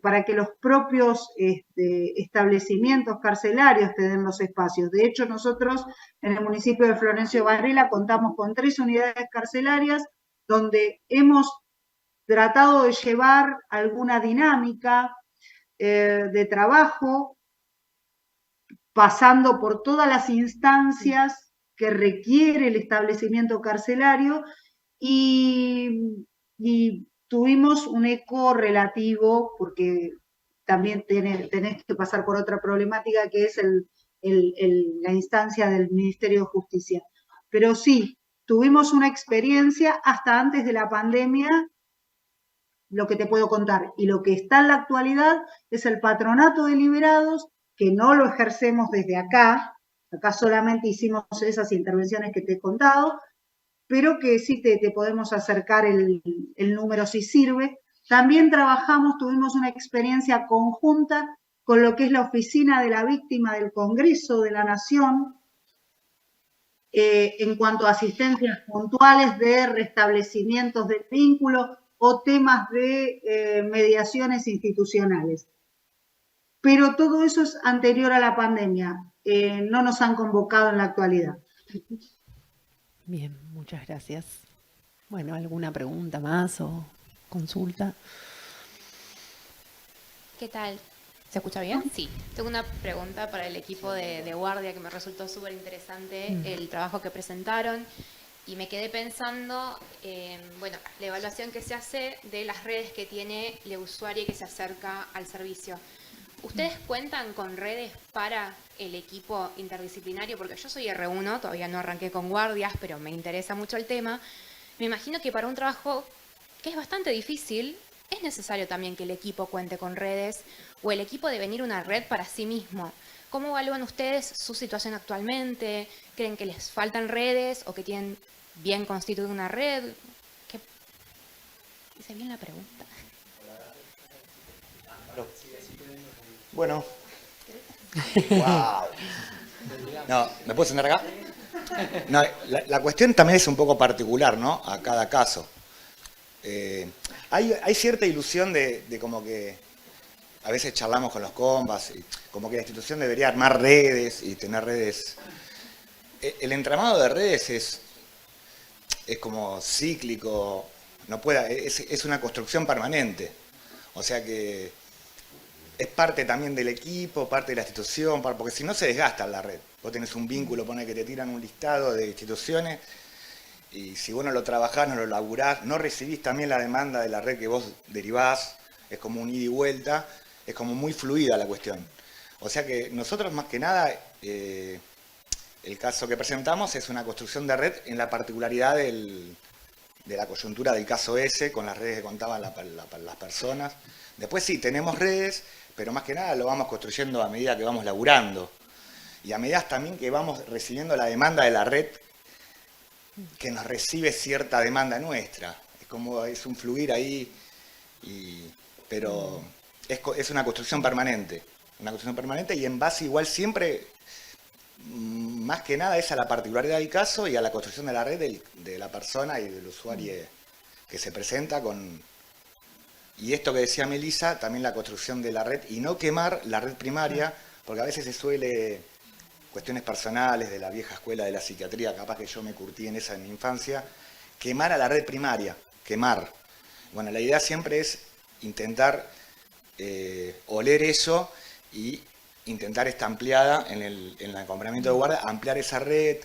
para que los propios establecimientos carcelarios te den los espacios. De hecho, nosotros en el municipio de Florencio Varela contamos con 3 unidades carcelarias donde hemos tratado de llevar alguna dinámica de trabajo, pasando por todas las instancias que requiere el establecimiento carcelario y tuvimos un eco relativo, porque también tenés que pasar por otra problemática que es la instancia del Ministerio de Justicia. Pero sí, tuvimos una experiencia hasta antes de la pandemia, lo que te puedo contar. Y lo que está en la actualidad es el Patronato de Liberados, que no lo ejercemos desde acá solamente hicimos esas intervenciones que te he contado, pero que sí te podemos acercar el número si sirve. También tuvimos una experiencia conjunta con lo que es la Oficina de la Víctima del Congreso de la Nación, en cuanto a asistencias puntuales de restablecimientos del vínculo o temas de mediaciones institucionales. Pero todo eso es anterior a la pandemia, no nos han convocado en la actualidad. Bien, muchas gracias. Bueno, ¿alguna pregunta más o consulta? ¿Qué tal? ¿Se escucha bien? Sí. Tengo una pregunta para el equipo de guardia que me resultó súper interesante el trabajo que presentaron y me quedé pensando en, bueno, la evaluación que se hace de las redes que tiene el usuario que se acerca al servicio. ¿Ustedes cuentan con redes para el equipo interdisciplinario? Porque yo soy R1, todavía no arranqué con guardias, pero me interesa mucho el tema. Me imagino que para un trabajo que es bastante difícil, es necesario también que el equipo cuente con redes o el equipo debe venir una red para sí mismo. ¿Cómo evalúan ustedes su situación actualmente? ¿Creen que les faltan redes o que tienen bien constituida una red? ¿Qué? ¿Hice bien la pregunta? Bueno. Wow. No, ¿me puedo sentar acá? No, la cuestión también es un poco particular, ¿no? A cada caso. Hay cierta ilusión de como que a veces charlamos con los compas, y como que la institución debería armar redes y tener redes. El entramado de redes es como cíclico, es una construcción permanente. O sea que es parte también del equipo, parte de la institución, porque si no se desgasta la red. Vos tenés un vínculo, pone que te tiran un listado de instituciones y si vos no lo trabajás, no lo laburás, no recibís también la demanda de la red que vos derivás, es como un ida y vuelta, es como muy fluida la cuestión. O sea que nosotros más que nada, el caso que presentamos es una construcción de red en la particularidad de la coyuntura del caso ese, con las redes que contaban las personas. Después sí, tenemos redes, pero más que nada lo vamos construyendo a medida que vamos laburando. Y a medida también que vamos recibiendo la demanda de la red, que nos recibe cierta demanda nuestra. Es como, es un fluir ahí, pero es una construcción permanente. Una construcción permanente y en base igual siempre, más que nada, es a la particularidad del caso y a la construcción de la red de la persona y del usuario que se presenta con... Y esto que decía Melissa, también la construcción de la red y no quemar la red primaria, porque a veces se suele, cuestiones personales de la vieja escuela de la psiquiatría, capaz que yo me curtí en esa en mi infancia, quemar a la red primaria, quemar. Bueno, la idea siempre es intentar oler eso y intentar esta ampliada en el acompañamiento de guardia, ampliar esa red,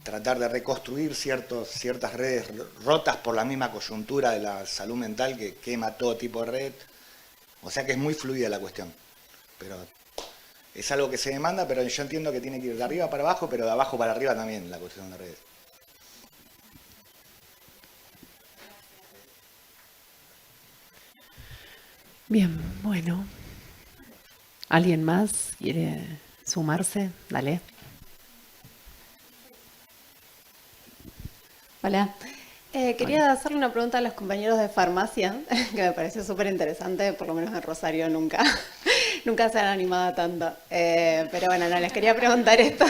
tratar de reconstruir ciertas redes rotas por la misma coyuntura de la salud mental que quema todo tipo de red. O sea que es muy fluida la cuestión. Pero es algo que se demanda, pero yo entiendo que tiene que ir de arriba para abajo, pero de abajo para arriba también la construcción de redes. Bien, bueno. ¿Alguien más quiere sumarse? Dale. Hola. Quería hacerle una pregunta a los compañeros de farmacia, que me pareció súper interesante, por lo menos en Rosario nunca se han animado tanto. Pero bueno, no, les quería preguntar esto.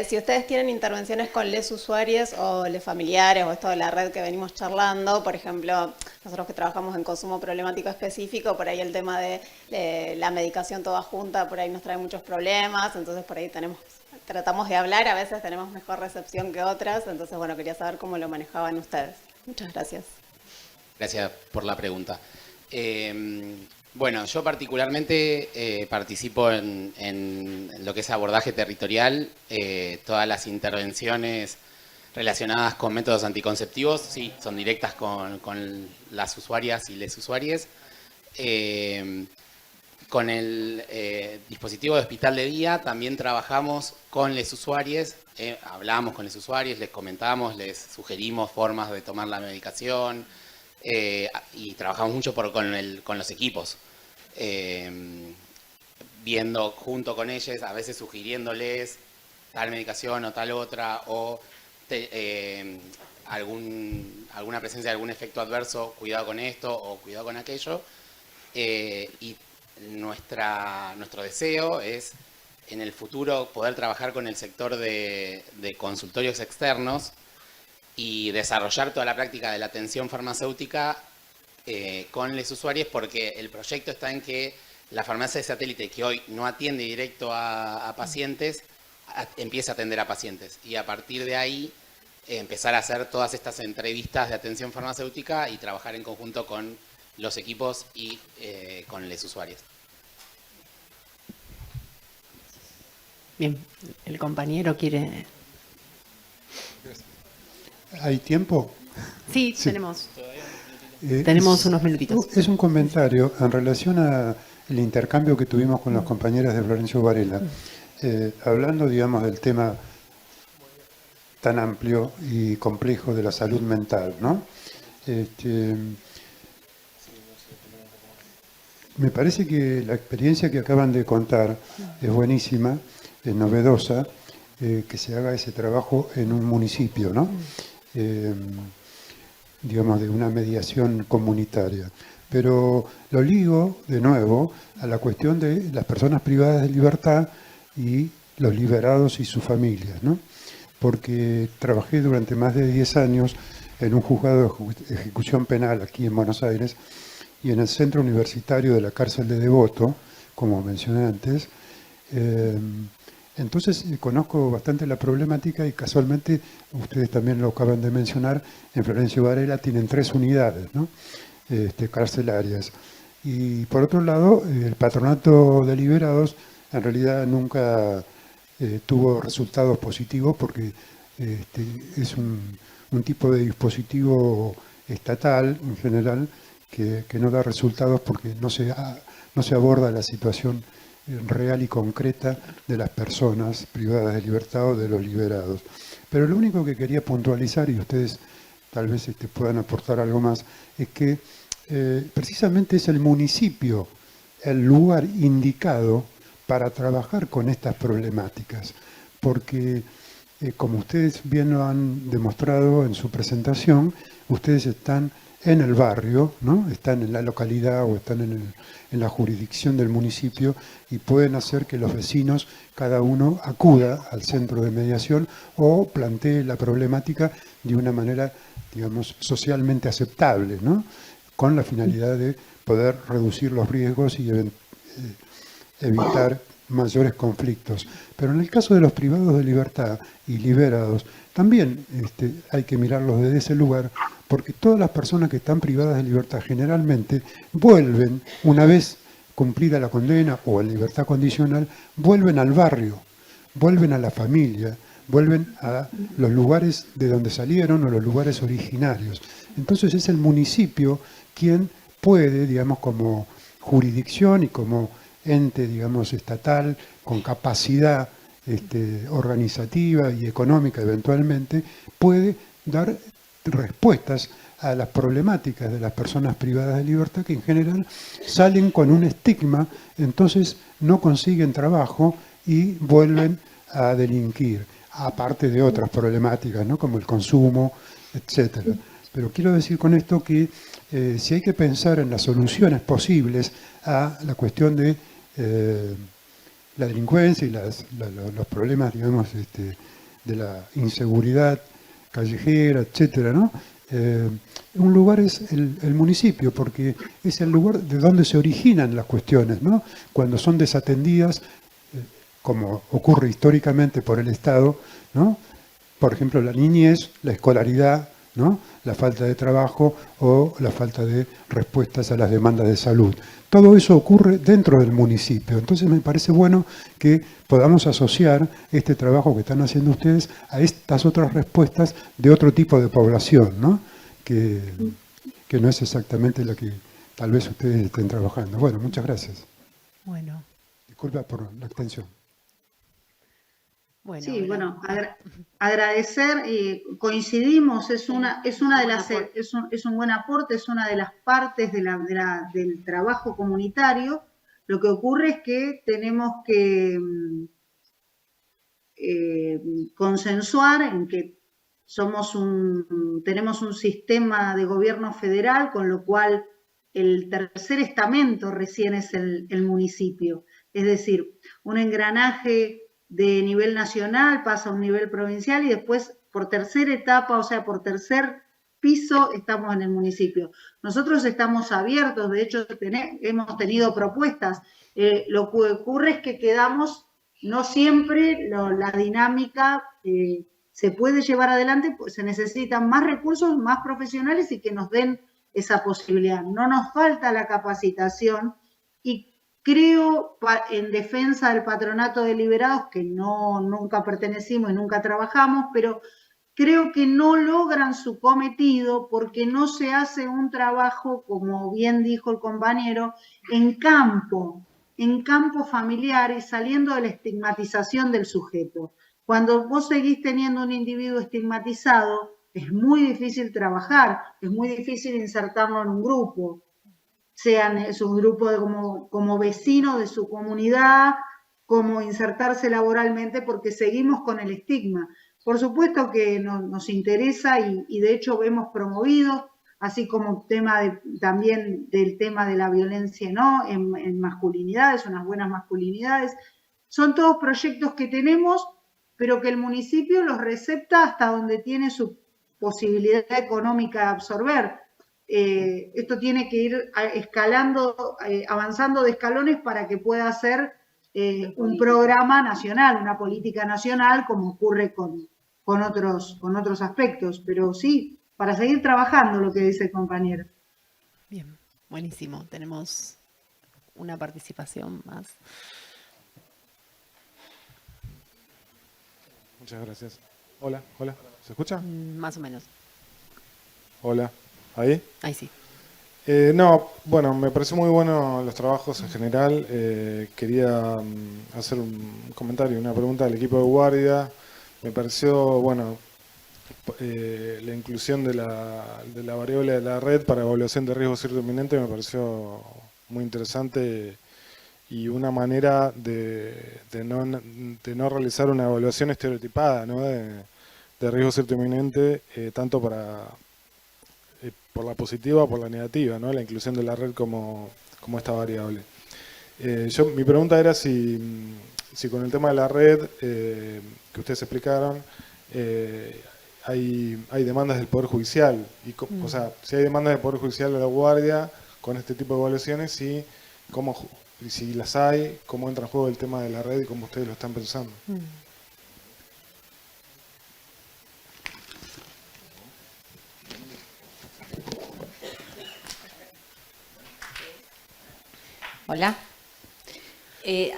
Si ustedes tienen intervenciones con les usuarios o les familiares o esto de la red que venimos charlando, por ejemplo, nosotros que trabajamos en consumo problemático específico, por ahí el tema de la medicación toda junta, por ahí nos trae muchos problemas, entonces por ahí tratamos de hablar, a veces tenemos mejor recepción que otras, entonces bueno, quería saber cómo lo manejaban ustedes. Muchas gracias. Gracias por la pregunta. Bueno, yo particularmente participo en lo que es abordaje territorial, todas las intervenciones relacionadas con métodos anticonceptivos, sí, son directas con las usuarias y les usuarios. Con el dispositivo de hospital de día también trabajamos con les usuarios, hablamos con les usuarios, les comentamos, les sugerimos formas de tomar la medicación y trabajamos mucho con los equipos, viendo junto con ellos, a veces sugiriéndoles tal medicación o tal otra, o alguna presencia de algún efecto adverso, cuidado con esto o cuidado con aquello. Y nuestro deseo es en el futuro poder trabajar con el sector de consultorios externos y desarrollar toda la práctica de la atención farmacéutica con los usuarios, porque el proyecto está en que la farmacia de satélite, que hoy no atiende directo a pacientes, empiece a atender a pacientes y a partir de ahí empezar a hacer todas estas entrevistas de atención farmacéutica y trabajar en conjunto con los equipos y con los usuarios. Bien, el compañero quiere... ¿Hay tiempo? Sí, Sí. tenemos unos minutitos. Es un comentario en relación al intercambio que tuvimos con las compañeras de Florencio Varela, hablando, digamos, del tema tan amplio y complejo de la salud mental, ¿no? Me parece que la experiencia que acaban de contar es buenísima, es novedosa, que se haga ese trabajo en un municipio, ¿no? Digamos, de una mediación comunitaria. Pero lo ligo, de nuevo, a la cuestión de las personas privadas de libertad y los liberados y sus familias, ¿no? Porque trabajé durante más de 10 años en un juzgado de ejecución penal aquí en Buenos Aires y en el centro universitario de la cárcel de Devoto, como mencioné antes. Entonces conozco bastante la problemática y casualmente, ustedes también lo acaban de mencionar, en Florencio Varela tienen 3 unidades, ¿no? Carcelarias. Y por otro lado, el patronato de liberados en realidad nunca tuvo resultados positivos porque es un tipo de dispositivo estatal en general que no da resultados porque no se aborda la situación real y concreta de las personas privadas de libertad o de los liberados. Pero lo único que quería puntualizar, y ustedes tal vez puedan aportar algo más, es que precisamente es el municipio el lugar indicado para trabajar con estas problemáticas, porque como ustedes bien lo han demostrado en su presentación, ustedes están en el barrio, ¿no? Están en la localidad o están en la jurisdicción del municipio y pueden hacer que los vecinos, cada uno, acuda al centro de mediación o plantee la problemática de una manera, digamos, socialmente aceptable, ¿no? Con la finalidad de poder reducir los riesgos y evitar mayores conflictos. Pero en el caso de los privados de libertad y liberados, también hay que mirarlos desde ese lugar, porque todas las personas que están privadas de libertad generalmente vuelven, una vez cumplida la condena o en libertad condicional, vuelven al barrio, vuelven a la familia, vuelven a los lugares de donde salieron o los lugares originarios. Entonces es el municipio quien puede, digamos, como jurisdicción y como ente, digamos, estatal, con capacidad organizativa y económica eventualmente, puede dar respuestas a las problemáticas de las personas privadas de libertad que en general salen con un estigma, entonces no consiguen trabajo y vuelven a delinquir, aparte de otras problemáticas, ¿no? Como el consumo, etcétera. Pero quiero decir con esto que si hay que pensar en las soluciones posibles a la cuestión de la delincuencia y los problemas, digamos, de la inseguridad callejera, etcétera, ¿no? Un lugar es el municipio, porque es el lugar de donde se originan las cuestiones, ¿no? Cuando son desatendidas, como ocurre históricamente por el Estado, ¿no? Por ejemplo, la niñez, la escolaridad, ¿no? La falta de trabajo o la falta de respuestas a las demandas de salud. Todo eso ocurre dentro del municipio. Entonces me parece bueno que podamos asociar este trabajo que están haciendo ustedes a estas otras respuestas de otro tipo de población, ¿no? Que no es exactamente la que tal vez ustedes estén trabajando. Bueno, muchas gracias. Bueno. Disculpa por la extensión. Bueno, sí, bueno, agradecer, coincidimos, es un buen aporte, es una de las partes del trabajo comunitario. Lo que ocurre es que tenemos que consensuar en que tenemos un sistema de gobierno federal, con lo cual el tercer estamento recién es el municipio. Es decir, un engranaje de nivel nacional pasa a un nivel provincial y después por tercera etapa, o sea, por tercer piso, estamos en el municipio. Nosotros estamos abiertos, de hecho hemos tenido propuestas. Lo que ocurre es que quedamos, no siempre la dinámica se puede llevar adelante, pues se necesitan más recursos, más profesionales y que nos den esa posibilidad. No nos falta la capacitación y creo, en defensa del patronato de liberados, que nunca pertenecimos y nunca trabajamos, pero creo que no logran su cometido porque no se hace un trabajo, como bien dijo el compañero, en campo familiar y saliendo de la estigmatización del sujeto. Cuando vos seguís teniendo un individuo estigmatizado, es muy difícil trabajar, es muy difícil insertarlo en un grupo, sean su grupo como vecino de su comunidad, como insertarse laboralmente, porque seguimos con el estigma. Por supuesto que nos interesa y de hecho hemos promovido, así como también del tema de la violencia, ¿no? En masculinidades, unas buenas masculinidades. Son todos proyectos que tenemos, pero que el municipio los recepta hasta donde tiene su posibilidad económica de absorber. Esto tiene que ir escalando, avanzando de escalones para que pueda ser un programa nacional, una política nacional, como ocurre con otros aspectos. Pero sí, para seguir trabajando, lo que dice el compañero. Bien, buenísimo. Tenemos una participación más. Muchas gracias. Hola, ¿se escucha? Más o menos. Hola, ¿ahí? Ahí sí. No, bueno, me pareció muy bueno los trabajos en general. Quería hacer un comentario, una pregunta al equipo de guardia. Me pareció, bueno, la inclusión de la variable de la red para evaluación de riesgo cierto inminente me pareció muy interesante y una manera de no realizar una evaluación estereotipada, ¿no? de riesgo cierto inminente, tanto por la positiva o por la negativa, ¿no? La inclusión de la red como esta variable. Mi pregunta era si con el tema de la red que ustedes explicaron, hay demandas del Poder Judicial, o sea, si hay demandas del Poder Judicial de la Guardia con este tipo de evaluaciones y si las hay, cómo entra en juego el tema de la red y cómo ustedes lo están pensando. Hola.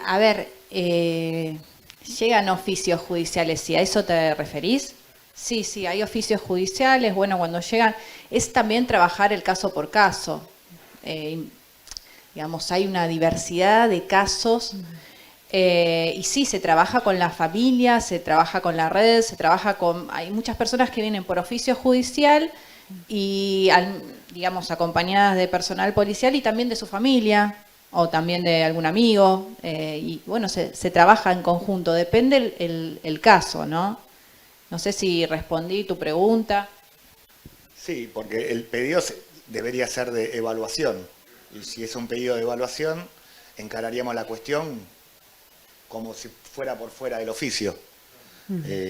A ver, llegan oficios judiciales, ¿sí a eso te referís? Sí, hay oficios judiciales, bueno, cuando llegan, es también trabajar el caso por caso. Digamos, hay una diversidad de casos y sí, se trabaja con la familia, se trabaja con la red, hay muchas personas que vienen por oficio judicial y, digamos, acompañadas de personal policial y también de su familia o también de algún amigo, y bueno, se trabaja en conjunto, depende el caso, ¿no? No sé si respondí tu pregunta. Sí, porque el pedido debería ser de evaluación, y si es un pedido de evaluación, encararíamos la cuestión como si fuera por fuera del oficio.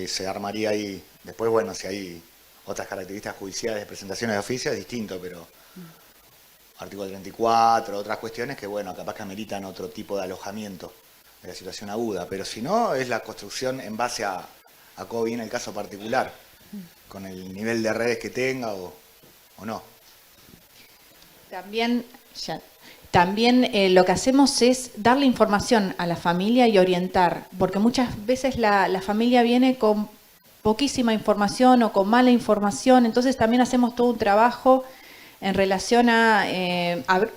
Se armaría ahí, después bueno, si hay otras características judiciales de presentaciones de oficio es distinto, pero artículo 34, otras cuestiones que, bueno, capaz que ameritan otro tipo de alojamiento de la situación aguda. Pero si no, es la construcción en base a cómo viene el caso particular, con el nivel de redes que tenga o no. También lo que hacemos es darle información a la familia y orientar, porque muchas veces la familia viene con poquísima información o con mala información, entonces también hacemos todo un trabajo en relación a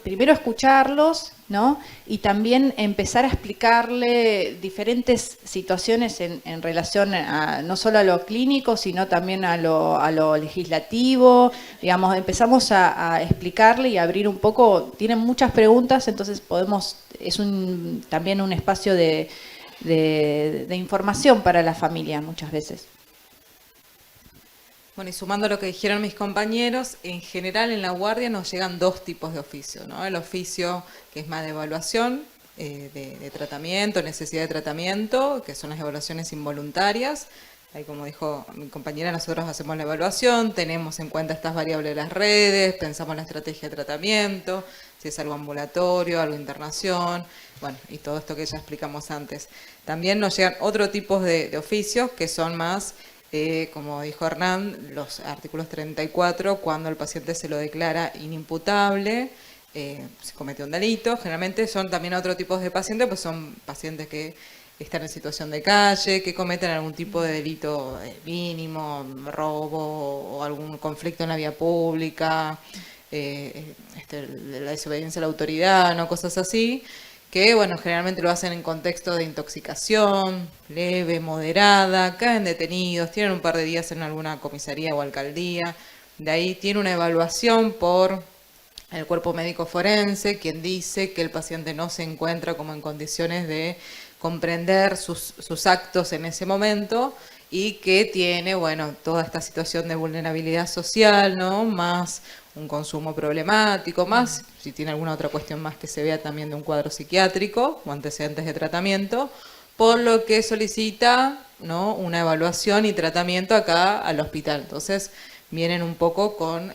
primero escucharlos, ¿no? Y también empezar a explicarle diferentes situaciones en relación a, no solo a lo clínico, sino también a lo legislativo. Digamos, empezamos a explicarle y a abrir un poco. Tienen muchas preguntas, entonces es también un espacio de información para la familia muchas veces. Bueno, y sumando lo que dijeron mis compañeros, en general en la guardia nos llegan dos tipos de oficio, ¿no? El oficio que es más de evaluación, de tratamiento, necesidad de tratamiento, que son las evaluaciones involuntarias. Ahí, como dijo mi compañera, nosotros hacemos la evaluación, tenemos en cuenta estas variables de las redes, pensamos la estrategia de tratamiento, si es algo ambulatorio, algo internación, bueno, y todo esto que ya explicamos antes. También nos llegan otro tipo de oficios que son más, como dijo Hernán, los artículos 34, cuando el paciente se lo declara inimputable, se cometió un delito. Generalmente son también otro tipo de pacientes, pues son pacientes que están en situación de calle, que cometen algún tipo de delito mínimo, robo o algún conflicto en la vía pública, la desobediencia a la autoridad, ¿no? Cosas así, que bueno, generalmente lo hacen en contexto de intoxicación, leve, moderada, caen detenidos, tienen un par de días en alguna comisaría o alcaldía, de ahí tiene una evaluación por el cuerpo médico forense, quien dice que el paciente no se encuentra como en condiciones de comprender sus actos en ese momento y que tiene, bueno, toda esta situación de vulnerabilidad social, ¿no? Más un consumo problemático, más si tiene alguna otra cuestión más que se vea también de un cuadro psiquiátrico o antecedentes de tratamiento, por lo que solicita, ¿no? Una evaluación y tratamiento acá al hospital. Entonces vienen un poco con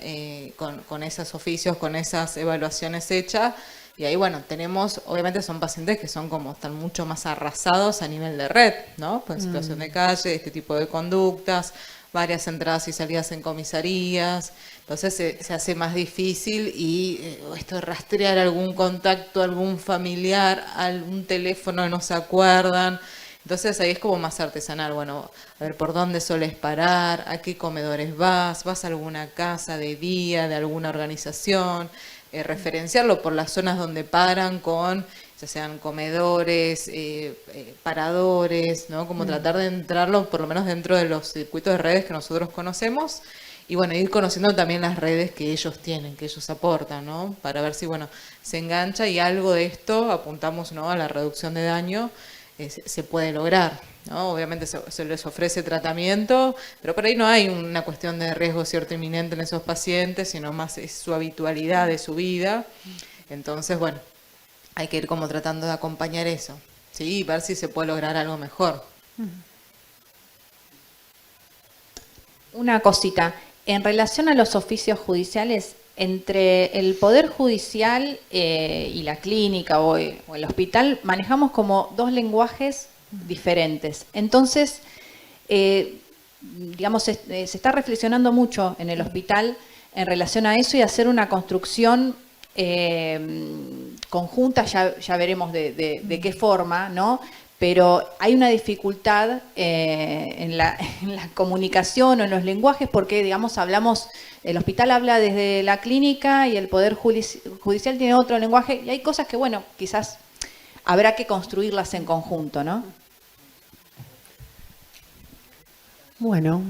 esos oficios, con esas evaluaciones hechas. Y ahí, bueno, tenemos, obviamente son pacientes que son como, están mucho más arrasados a nivel de red, ¿no? Pues en situación de calle, este tipo de conductas, varias entradas y salidas en comisarías. Entonces se hace más difícil y esto de rastrear algún contacto, algún familiar, algún teléfono que no se acuerdan. Entonces ahí es como más artesanal, bueno, a ver por dónde solés parar, a qué comedores vas a alguna casa de día, de alguna organización, referenciarlo por las zonas donde paran con, ya sean comedores, paradores, ¿no? Como tratar de entrarlo por lo menos dentro de los circuitos de redes que nosotros conocemos y bueno, ir conociendo también las redes que ellos tienen, que ellos aportan, ¿no? Para ver si, bueno, se engancha y algo de esto apuntamos, ¿no? A la reducción de daño se puede lograr, ¿no? Obviamente se les ofrece tratamiento, pero por ahí no hay una cuestión de riesgo cierto inminente en esos pacientes, sino más es su habitualidad de su vida. Entonces, bueno, hay que ir como tratando de acompañar eso, ¿sí? Y ver si se puede lograr algo mejor. Una cosita, en relación a los oficios judiciales, entre el Poder Judicial y la clínica o el hospital manejamos como dos lenguajes diferentes. Entonces, digamos, se está reflexionando mucho en el hospital en relación a eso y hacer una construcción conjunta, ya veremos de qué forma, ¿no? Pero hay una dificultad en la comunicación o en los lenguajes porque, digamos, el hospital habla desde la clínica y el Poder Judicial tiene otro lenguaje y hay cosas que, bueno, quizás habrá que construirlas en conjunto, ¿no? Bueno,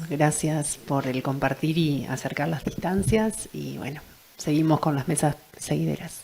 gracias por el compartir y acercar las distancias y bueno, seguimos con las mesas seguideras.